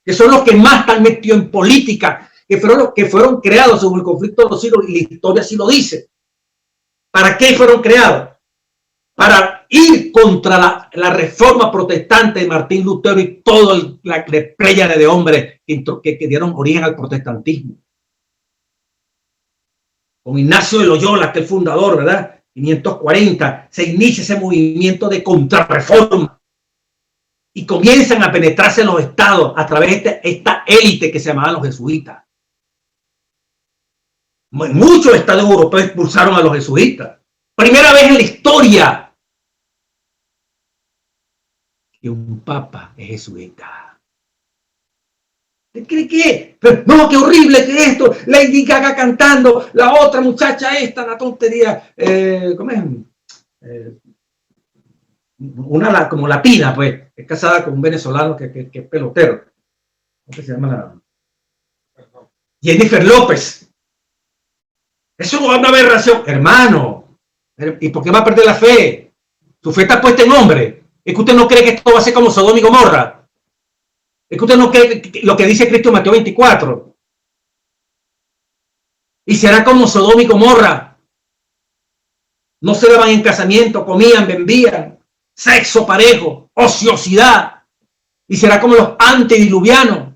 que son los que más están metidos en política, que fueron creados según el conflicto de los siglos, y la historia así lo dice. ¿Para qué fueron creados? Para ir contra la reforma protestante de Martín Lutero y toda la pléyade de hombres que dieron origen al protestantismo. Con Ignacio de Loyola, que es el fundador, ¿verdad? 540, se inicia ese movimiento de contrarreforma y comienzan a penetrarse en los estados a través de esta élite que se llamaban los jesuitas. Muchos estados europeos expulsaron a los jesuitas. Primera vez en la historia que un papa es jesuita. ¿Qué? ¿Qué? No, qué horrible que esto. Lady Gaga cantando, la otra muchacha esta, la tontería. ¿Cómo es? Una como latina, pues, es casada con un venezolano que es pelotero. ¿Cómo se llama la? Jennifer López. Eso no es una aberración, hermano. ¿Y por qué va a perder la fe? Su fe está puesta en hombre. Es que usted no cree que esto va a ser como Sodoma y Gomorra. Es que usted no cree lo que dice Cristo en Mateo 24. Y será como Sodoma y Gomorra. No se daban en casamiento, comían, bebían, sexo parejo, ociosidad. Y será como los antediluvianos.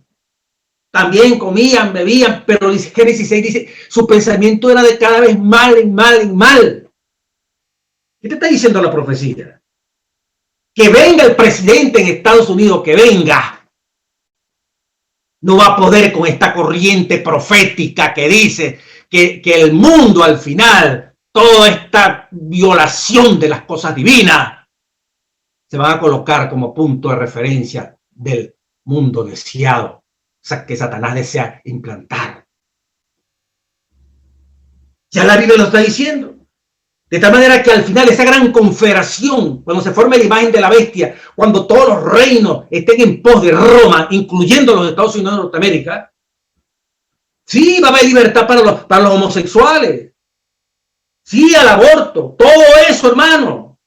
También comían, bebían, pero Génesis 6 dice, su pensamiento era de cada vez mal en mal en mal. ¿Qué te está diciendo la profecía? Que venga el presidente en Estados Unidos, que venga. No va a poder con esta corriente profética que dice que el mundo al final, toda esta violación de las cosas divinas, se van a colocar como punto de referencia del mundo deseado, que Satanás desea implantar. Ya la Biblia lo está diciendo. De tal manera que al final esa gran confederación, cuando se forme la imagen de la bestia, cuando todos los reinos estén en pos de Roma, incluyendo los Estados Unidos de Norteamérica, sí va a haber libertad para los homosexuales, sí al aborto, todo eso, hermano.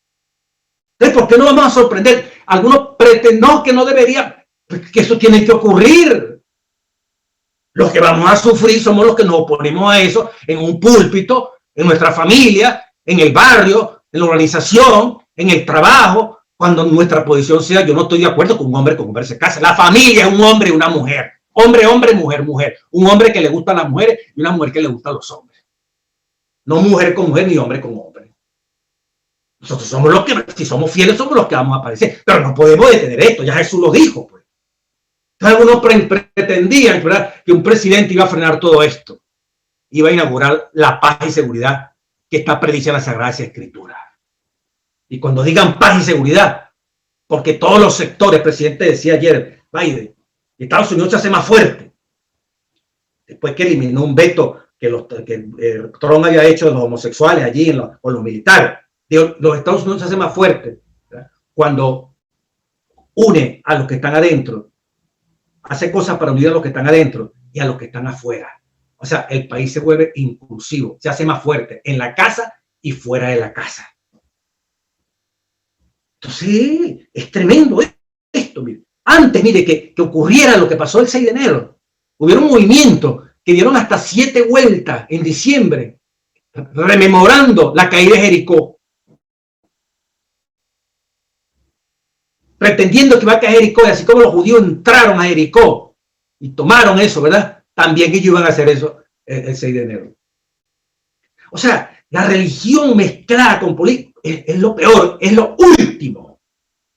Entonces, ¿por qué no vamos a sorprender? Algunos pretenden que no debería, que eso tiene que ocurrir. Los que vamos a sufrir somos los que nos oponemos a eso en un púlpito, en nuestra familia, en el barrio, en la organización, en el trabajo, cuando nuestra posición sea, yo no estoy de acuerdo con un hombre se casa. La familia es un hombre y una mujer. Hombre, hombre, mujer, mujer. Un hombre que le gustan las mujeres y una mujer que le gustan los hombres. No mujer con mujer ni hombre con hombre. Nosotros somos los que, si somos fieles, somos los que vamos a aparecer. Pero no podemos detener esto, ya Jesús lo dijo, pues. Entonces algunos pretendían, ¿verdad?, que un presidente iba a frenar todo esto. Iba a inaugurar la paz y seguridad que está predicada en la Sagrada Escritura. Y cuando digan paz y seguridad, porque todos los sectores, el presidente decía ayer, Biden, Estados Unidos se hace más fuerte. Después que eliminó un veto que Trump había hecho de los homosexuales allí o los militares. Los Estados Unidos se hace más fuerte, ¿verdad?, cuando une a los que están adentro, hace cosas para unir a los que están adentro y a los que están afuera. O sea, el país se vuelve inclusivo, se hace más fuerte en la casa y fuera de la casa. Entonces, es tremendo esto. Mire. Antes, mire, que ocurriera lo que pasó el 6 de enero, hubiera un movimiento que dieron hasta 7 vueltas en diciembre, rememorando la caída de Jericó. Pretendiendo que iba a caer Jericó, y así como los judíos entraron a Jericó y tomaron eso, ¿verdad? También ellos iban a hacer eso el 6 de enero. O sea, la religión mezclada con política es lo peor, es lo último.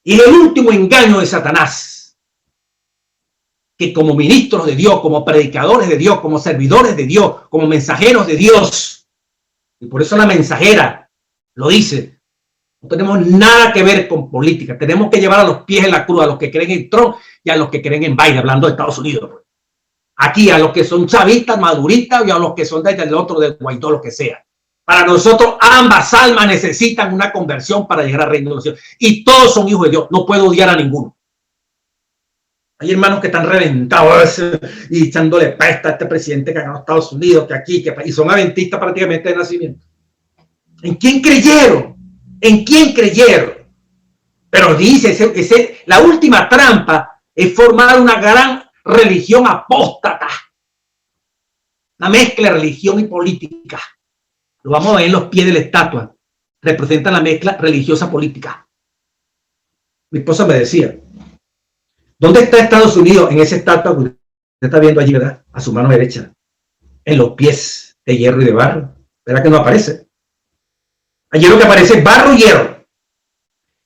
Y es el último engaño de Satanás. Que como ministros de Dios, como predicadores de Dios, como servidores de Dios, como mensajeros de Dios, y por eso la mensajera lo dice, no tenemos nada que ver con política, tenemos que llevar a los pies en la cruz a los que creen en Trump y a los que creen en Biden, hablando de Estados Unidos. Aquí a los que son chavistas, maduristas y a los que son del otro, del Guaidó, lo que sea. Para nosotros ambas almas necesitan una conversión para llegar al reino de los cielos. Y todos son hijos de Dios, no puedo odiar a ninguno. Hay hermanos que están reventados y echándole pesta a este presidente que ha ganado Estados Unidos, que aquí, y son adventistas prácticamente de nacimiento. ¿En quién creyeron? ¿En quién creyeron? Pero dice, la última trampa es formar una gran religión apóstata. Una mezcla de religión y política. Lo vamos a ver en los pies de la estatua. Representan la mezcla religiosa política. Mi esposa me decía, ¿dónde está Estados Unidos en esa estatua que usted está viendo allí, verdad? A su mano derecha. En los pies de hierro y de barro. ¿Verdad que no aparece? Allí lo que aparece es barro y hierro.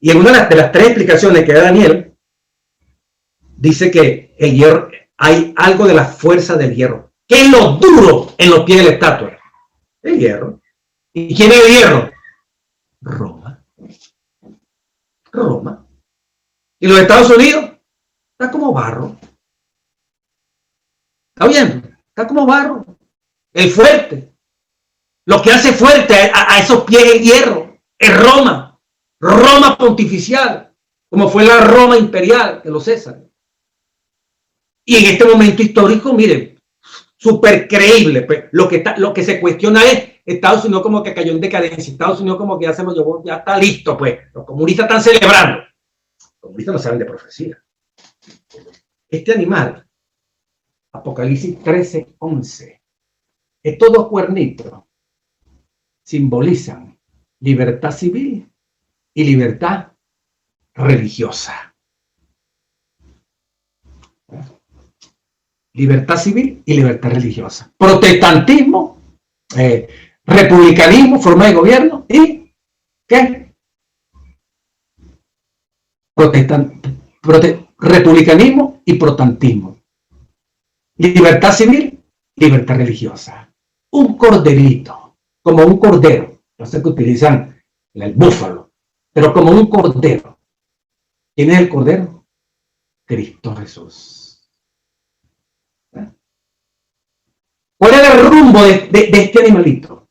Y en una de las 3 explicaciones que da Daniel, dice que el hierro, hay algo de la fuerza del hierro. ¿Qué es lo duro en los pies de la estatua? El hierro. ¿Y quién es el hierro? Roma. Roma. ¿Y los Estados Unidos? Está como barro. ¿Está bien? Está como barro. El fuerte. Lo que hace fuerte a esos pies el hierro es Roma. Roma pontificial. Como fue la Roma imperial de los Césares. Y en este momento histórico, miren, súper creíble. Pues, lo que se cuestiona es Estados Unidos como que cayó en decadencia. Estados Unidos como que ya se lo llevó, ya está listo, pues. Los comunistas están celebrando. Los comunistas no saben de profecía. Este animal, Apocalipsis 13:11, estos 2 cuernitos simbolizan libertad civil y libertad religiosa. Libertad civil y libertad religiosa. Protestantismo, republicanismo, forma de gobierno y ¿qué? Republicanismo y protestantismo. Libertad civil, libertad religiosa. Un corderito, como un cordero. No sé que utilizan el búfalo, pero como un cordero. ¿Quién es el cordero? Cristo Jesús. ¿Cuál es el rumbo de este animalito?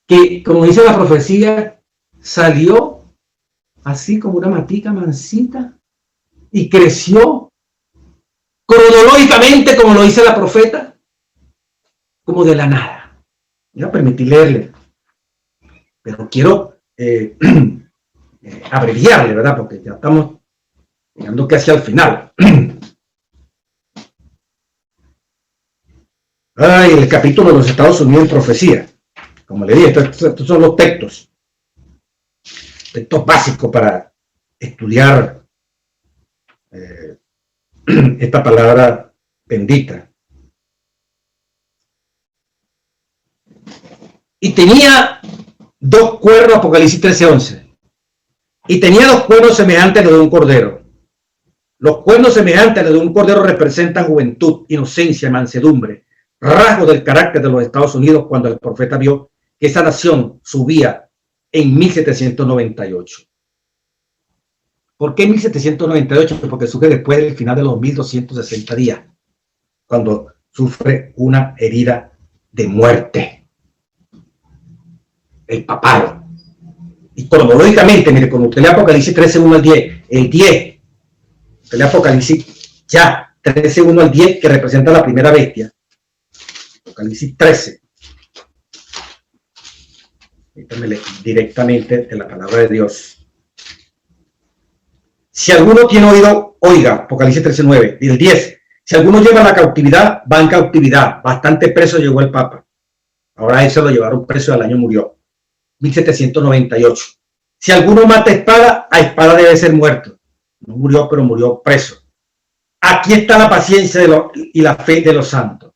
Que, como dice la profecía, salió así como una matica mansita y creció cronológicamente, como lo dice la profeta, como de la nada. Me voy a permitir leerle, pero quiero abreviarle, ¿verdad? Porque ya estamos llegando casi al final. Ay, el capítulo de los Estados Unidos en profecía. Como le dije, estos son los textos básicos para estudiar esta palabra bendita. Y tenía 2 cuernos, Apocalipsis 13:11. Y tenía 2 cuernos semejantes a los de un cordero. Los cuernos semejantes a los de un cordero representan juventud, inocencia, mansedumbre, rasgos del carácter de los Estados Unidos cuando el profeta vio que esa nación subía en 1798. ¿Por qué 1798? Porque surge después del final de los 1260 días, cuando sufre una herida de muerte. El papado. Y cronológicamente, mire, cuando usted lee Apocalipsis 13:1 al 10, el 10 El Apocalipsis ya, 13, 1 al 10, que representa la primera bestia. Apocalipsis 13. Directamente de la palabra de Dios. Si alguno tiene oído, oiga. Apocalipsis 13, 9. Y el 10. Si alguno lleva la cautividad, va en cautividad. Bastante preso llegó el Papa. Ahora eso lo llevaron preso, al año murió. 1798. Si alguno mata espada, a espada debe ser muerto. No murió, pero murió preso. Aquí está la paciencia y la fe de los santos.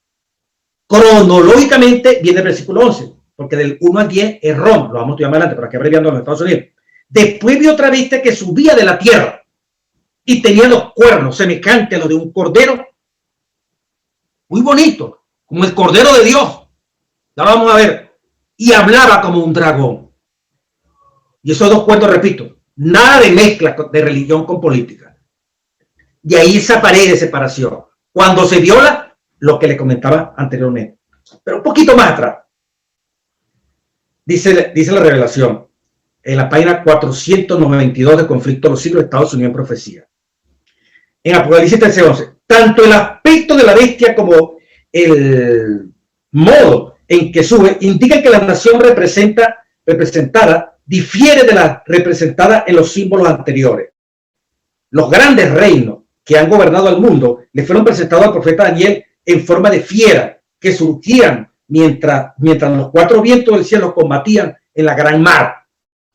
Cronológicamente viene el versículo 11, porque del 1 al 10 es Roma. Lo vamos a estudiar más adelante, pero aquí abreviando los Estados Unidos. Después vi otra bestia que subía de la tierra y tenía los cuernos semejantes a los de un cordero. Muy bonito, como el cordero de Dios. Ahora vamos a ver. Y hablaba como un dragón. Y esos dos cuentos, repito, nada de mezcla de religión con política. De ahí esa pared de separación. Cuando se viola, lo que le comentaba anteriormente. Pero un poquito más atrás. Dice la revelación, en la página 492 de Conflicto de los Siglos, Estados Unidos en Profecía. En Apocalipsis 13:11, tanto el aspecto de la bestia como el modo en que sube indican que la nación representada difiere de la representada en los símbolos anteriores. Los grandes reinos que han gobernado al mundo le fueron presentados al profeta Daniel en forma de fiera que surgían mientras los cuatro vientos del cielo combatían en la gran mar.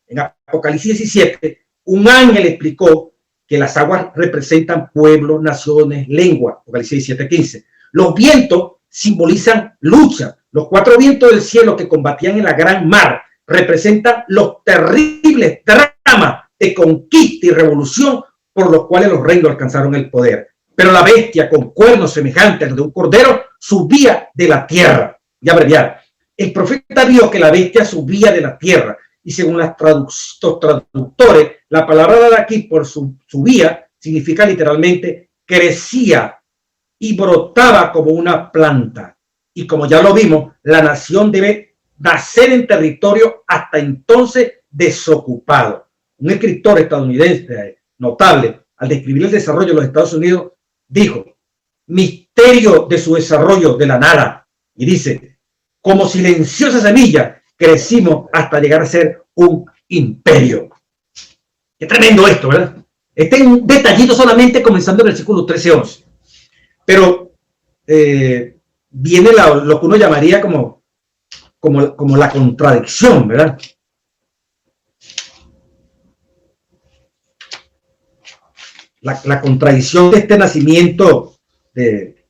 En Apocalipsis 17, un ángel explicó que las aguas representan pueblos, naciones, lenguas. Apocalipsis 17:15. Los vientos simbolizan lucha. Los cuatro vientos del cielo que combatían en la gran mar representan los terribles dramas de conquista y revolución por los cuales los reinos alcanzaron el poder. Pero la bestia con cuernos semejantes a los de un cordero subía de la tierra. Y abreviar, el profeta vio que la bestia subía de la tierra y según los traductores, la palabra de aquí por subía significa literalmente crecía y brotaba como una planta. Y como ya lo vimos, la nación debe nacer en territorio hasta entonces desocupado. Un escritor estadounidense notable, al describir el desarrollo de los Estados Unidos, dijo, misterio de su desarrollo de la nada. Y dice, como silenciosa semilla, crecimos hasta llegar a ser un imperio. Qué tremendo esto, ¿verdad? Este es un detallito solamente comenzando en el versículo 13-11. Pero viene lo que uno llamaría como la contradicción, ¿verdad? La contradicción de este nacimiento de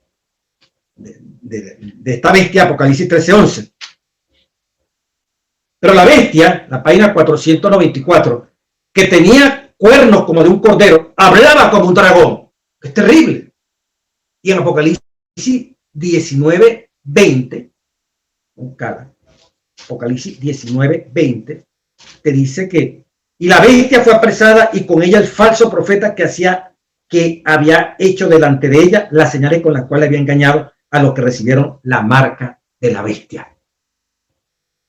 esta bestia, Apocalipsis 13:11. Pero la bestia, la página 494, que tenía cuernos como de un cordero, hablaba como un dragón. Es terrible. Y en Apocalipsis 19:20, Apocalipsis 19:20, te dice que y la bestia fue apresada y con ella el falso profeta que había hecho delante de ella las señales con las cuales había engañado a los que recibieron la marca de la bestia.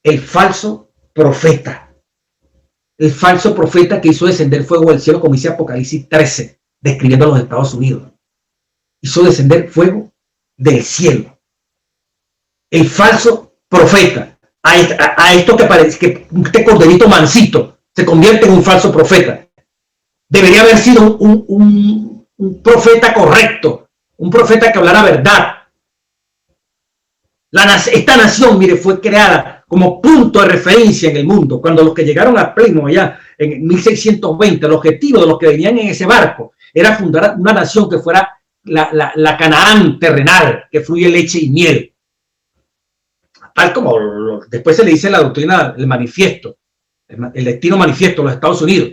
El falso profeta que hizo descender fuego del cielo, como dice Apocalipsis 13, describiendo a los Estados Unidos. Hizo descender fuego del cielo. El falso profeta, a esto que parece que este corderito mansito se convierte en un falso profeta. Debería haber sido un profeta correcto, un profeta que hablara verdad. Esta nación, mire, fue creada como punto de referencia en el mundo. Cuando los que llegaron a Plymouth allá en 1620, el objetivo de los que venían en ese barco era fundar una nación que fuera la Canaán terrenal, que fluye leche y miel. Tal como después se le dice en la doctrina, el manifiesto, el destino manifiesto de los Estados Unidos.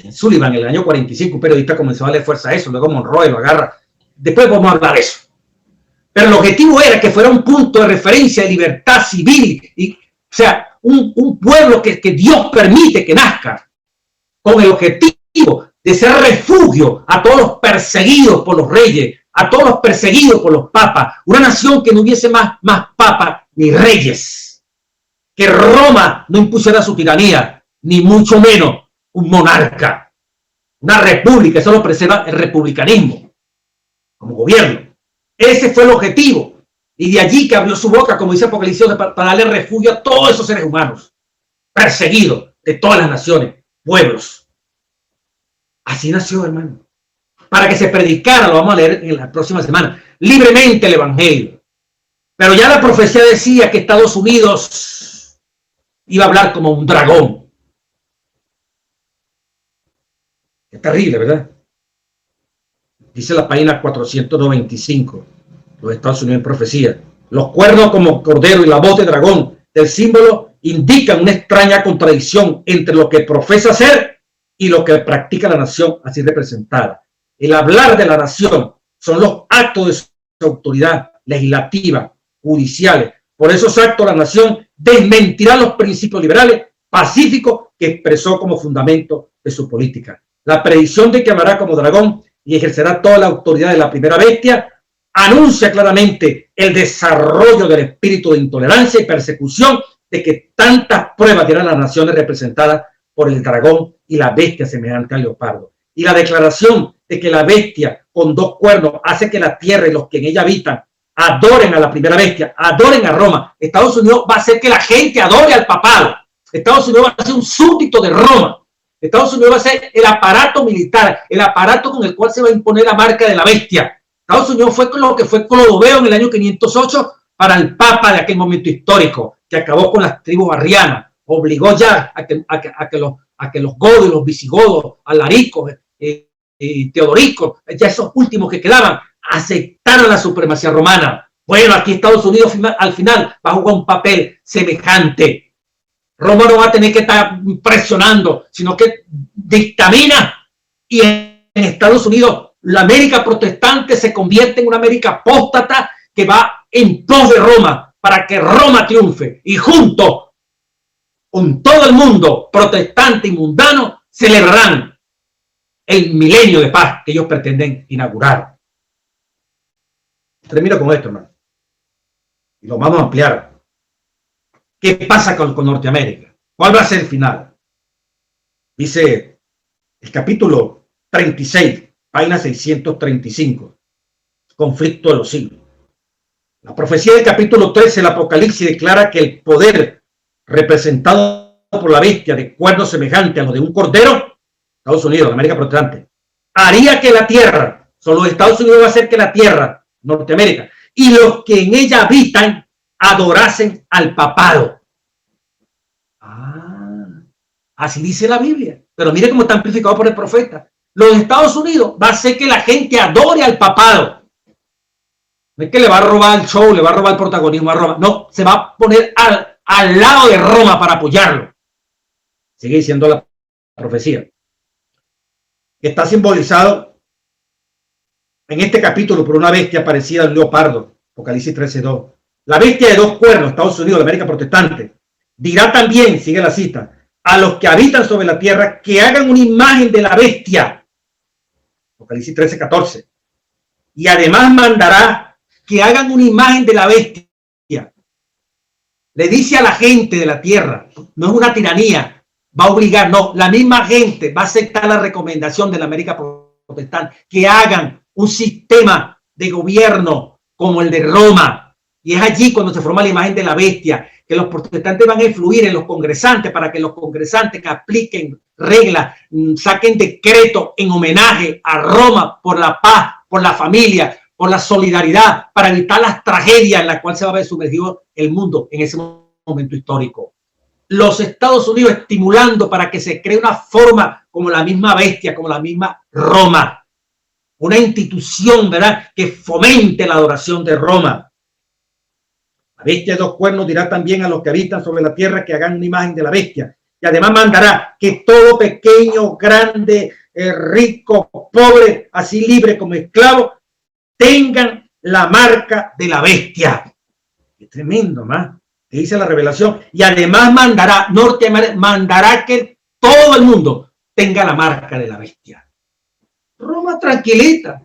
En Sullivan, en el año 45, un periodista comenzó a darle fuerza a eso, luego Monroe lo agarra. Después vamos a hablar de eso. Pero el objetivo era que fuera un punto de referencia de libertad civil, o sea, un pueblo que Dios permite que nazca, con el objetivo de ser refugio a todos los perseguidos por los reyes, a todos los perseguidos por los papas, una nación que no hubiese más papas ni reyes, que Roma no impusiera su tiranía, ni mucho menos un monarca. una república. Eso lo preserva el republicanismo como gobierno. Ese fue el objetivo. Y de allí que abrió su boca, como dice Apocalipsis, para darle refugio a todos esos seres humanos perseguidos de todas las naciones, pueblos. Así nació, hermano. Para que se predicara, lo vamos a leer en la próxima semana, libremente el evangelio. Pero ya la profecía decía que Estados Unidos iba a hablar como un dragón. Es terrible, ¿verdad? Dice la página 495, los Estados Unidos en profecía. Los cuernos como cordero y la voz de dragón del símbolo indican una extraña contradicción entre lo que profesa ser y lo que practica la nación así representada. El hablar de la nación son los actos de su autoridad legislativa, judiciales. Por esos actos la nación desmentirá los principios liberales pacíficos que expresó como fundamento de su política. La predicción de que hablará como dragón y ejercerá toda la autoridad de la primera bestia anuncia claramente el desarrollo del espíritu de intolerancia y persecución de que tantas pruebas dirán las naciones representadas por el dragón y la bestia semejante al leopardo. Y la declaración de que la bestia con dos cuernos hace que la tierra y los que en ella habitan adoren a la primera bestia, adoren a Roma. Estados Unidos va a hacer que la gente adore al papado. Estados Unidos va a ser un súbdito de Roma. Estados Unidos va a ser el aparato militar, el aparato con el cual se va a imponer la marca de la bestia. Estados Unidos fue con lo que fue Clodoveo en el año 508 para el Papa de aquel momento histórico, que acabó con las tribus arrianas, obligó ya a que los godos, los visigodos, Alaricos, Teodoricos, ya esos últimos que quedaban, aceptaron la supremacía romana. Bueno, aquí Estados Unidos al final va a jugar un papel semejante. Roma no va a tener que estar presionando, sino que dictamina, y en Estados Unidos la América protestante se convierte en una América apóstata que va en pos de Roma para que Roma triunfe, y junto con todo el mundo protestante y mundano celebrarán el milenio de paz que ellos pretenden inaugurar. Termino con esto, hermano, y lo vamos a ampliar. ¿Qué pasa con Norteamérica? ¿Cuál va a ser el final? Dice el capítulo 36, página 635, conflicto de los siglos. La profecía del capítulo 13 del Apocalipsis declara que el poder representado por la bestia de cuernos semejante a los de un cordero, Estados Unidos, América protestante, haría que la tierra, solo Estados Unidos va a hacer que la tierra, Norteamérica, y los que en ella habitan, adorasen al papado. Así dice la Biblia. Pero mire cómo está amplificado por el profeta. Los Estados Unidos va a hacer que la gente adore al papado. No es que le va a robar el show, le va a robar el protagonismo a Roma. No, se va a poner al lado de Roma para apoyarlo. Sigue diciendo la profecía. Que está simbolizado en este capítulo por una bestia parecida al leopardo. Apocalipsis 13:2. La bestia de dos cuernos, Estados Unidos, de América protestante, dirá también, sigue la cita, a los que habitan sobre la tierra que hagan una imagen de la bestia. Apocalipsis 13:14. Y además mandará que hagan una imagen de la bestia. Le dice a la gente de la tierra, no es una tiranía, va a obligar, no, la misma gente va a aceptar la recomendación de la América protestante, que hagan un sistema de gobierno como el de Roma. Y es allí cuando se forma la imagen de la bestia, que los protestantes van a influir en los congresantes para que los congresantes que apliquen reglas, saquen decretos en homenaje a Roma por la paz, por la familia, por la solidaridad, para evitar las tragedias en las cuales se va a ver sumergido el mundo en ese momento histórico. Los Estados Unidos estimulando para que se cree una forma como la misma bestia, como la misma Roma. Una institución, ¿verdad?, que fomente la adoración de Roma. La bestia de dos cuernos dirá también a los que habitan sobre la tierra que hagan una imagen de la bestia. Y además mandará que todo pequeño, grande, rico, pobre, así libre como esclavo, tengan la marca de la bestia. Es tremendo, ¿no? Que dice la revelación. Y además mandará, mandará que todo el mundo tenga la marca de la bestia. Roma tranquilita.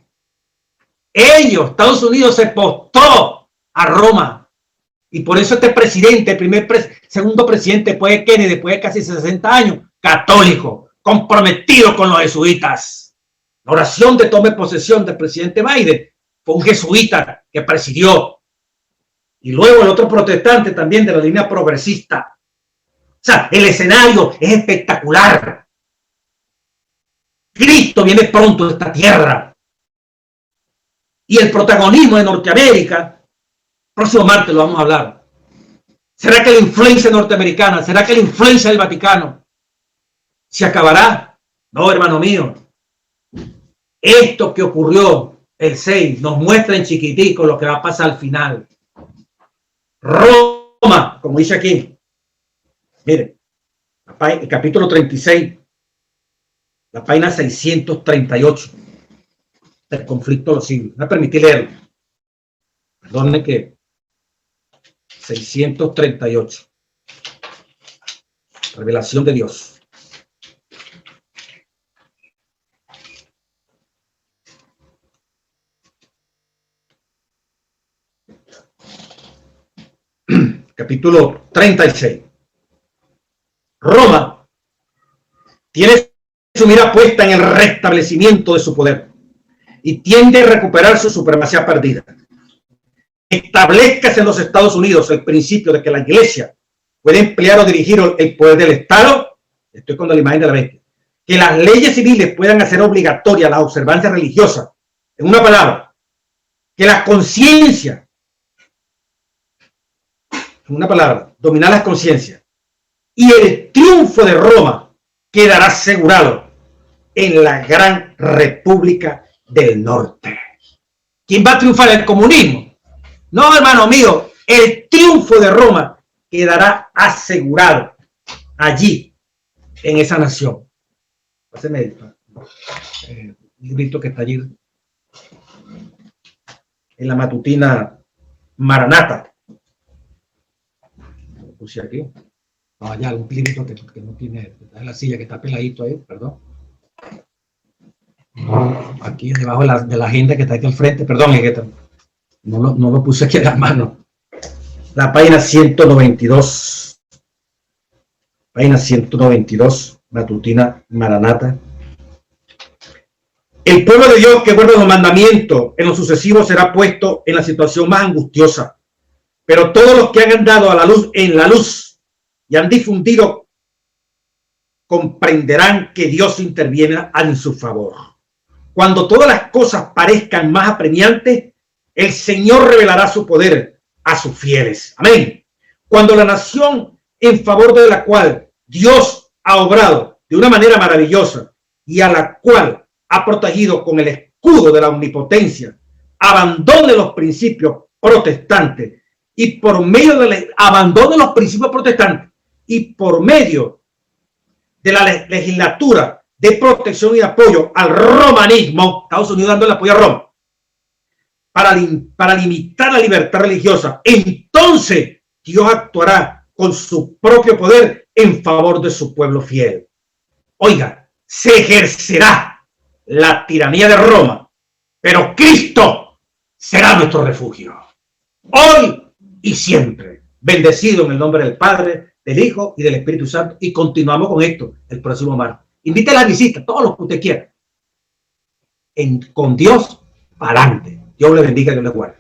Ellos, Estados Unidos, se postó a Roma. Y por eso este presidente, segundo presidente, después de Kennedy, después de casi 60 años, católico, comprometido con los jesuitas. La oración de tome posesión del presidente Biden fue un jesuita que presidió. Y luego el otro protestante también de la línea progresista. O sea, el escenario es espectacular. Cristo viene pronto a esta tierra. Y el protagonismo de Norteamérica, próximo martes lo vamos a hablar. ¿Será que la influencia norteamericana, será que la influencia del Vaticano se acabará? No, hermano mío. Esto que ocurrió el 6 nos muestra en chiquitico lo que va a pasar al final. Roma, como dice aquí. Mire, el capítulo 36, la página 638 del conflicto de los siglos. Me permití leerlo. Perdónenme que 638. Revelación de Dios. Capítulo 36. Roma tiene su mira puesta en el restablecimiento de su poder y tiende a recuperar su supremacía perdida. Establezcase en los Estados Unidos el principio de que la Iglesia puede emplear o dirigir el poder del Estado. Estoy con la imagen de la bestia. Que las leyes civiles puedan hacer obligatoria la observancia religiosa. En una palabra, que la conciencia, en una palabra, dominar las conciencias. Y el triunfo de Roma quedará asegurado en la gran República del Norte. ¿Quién va a triunfar? ¿El comunismo? No, hermano mío, el triunfo de Roma quedará asegurado allí, en esa nación. Páseme el librito que está allí en la matutina Maranata. Lo puse aquí. No, allá, un librito que no tiene, está en la silla, que está peladito ahí, perdón. No, aquí debajo de la agenda que está aquí al frente, perdón, es que no lo puse aquí en la mano. La página 192. Página 192, matutina Maranata. El pueblo de Dios que guarda los mandamientos en lo sucesivo será puesto en la situación más angustiosa. Pero todos los que han andado a la luz, en la luz, y han difundido, comprenderán que Dios interviene en su favor. Cuando todas las cosas parezcan más apremiantes, el Señor revelará su poder a sus fieles. Amén. Cuando la nación en favor de la cual Dios ha obrado de una manera maravillosa y a la cual ha protegido con el escudo de la omnipotencia, abandone los principios protestantes y por medio de abandone los principios protestantes y por medio de la legislatura de protección y apoyo al romanismo, Estados Unidos dando el apoyo a Roma, para limitar la libertad religiosa, entonces Dios actuará con su propio poder en favor de su pueblo fiel. Oiga, se ejercerá la tiranía de Roma, pero Cristo será nuestro refugio, hoy y siempre. Bendecido en el nombre del Padre, del Hijo y del Espíritu Santo. Y continuamos con esto el próximo martes. Invite a la visita, todos los que usted quiera. Con Dios para adelante. Dios le bendiga y Dios le guarde.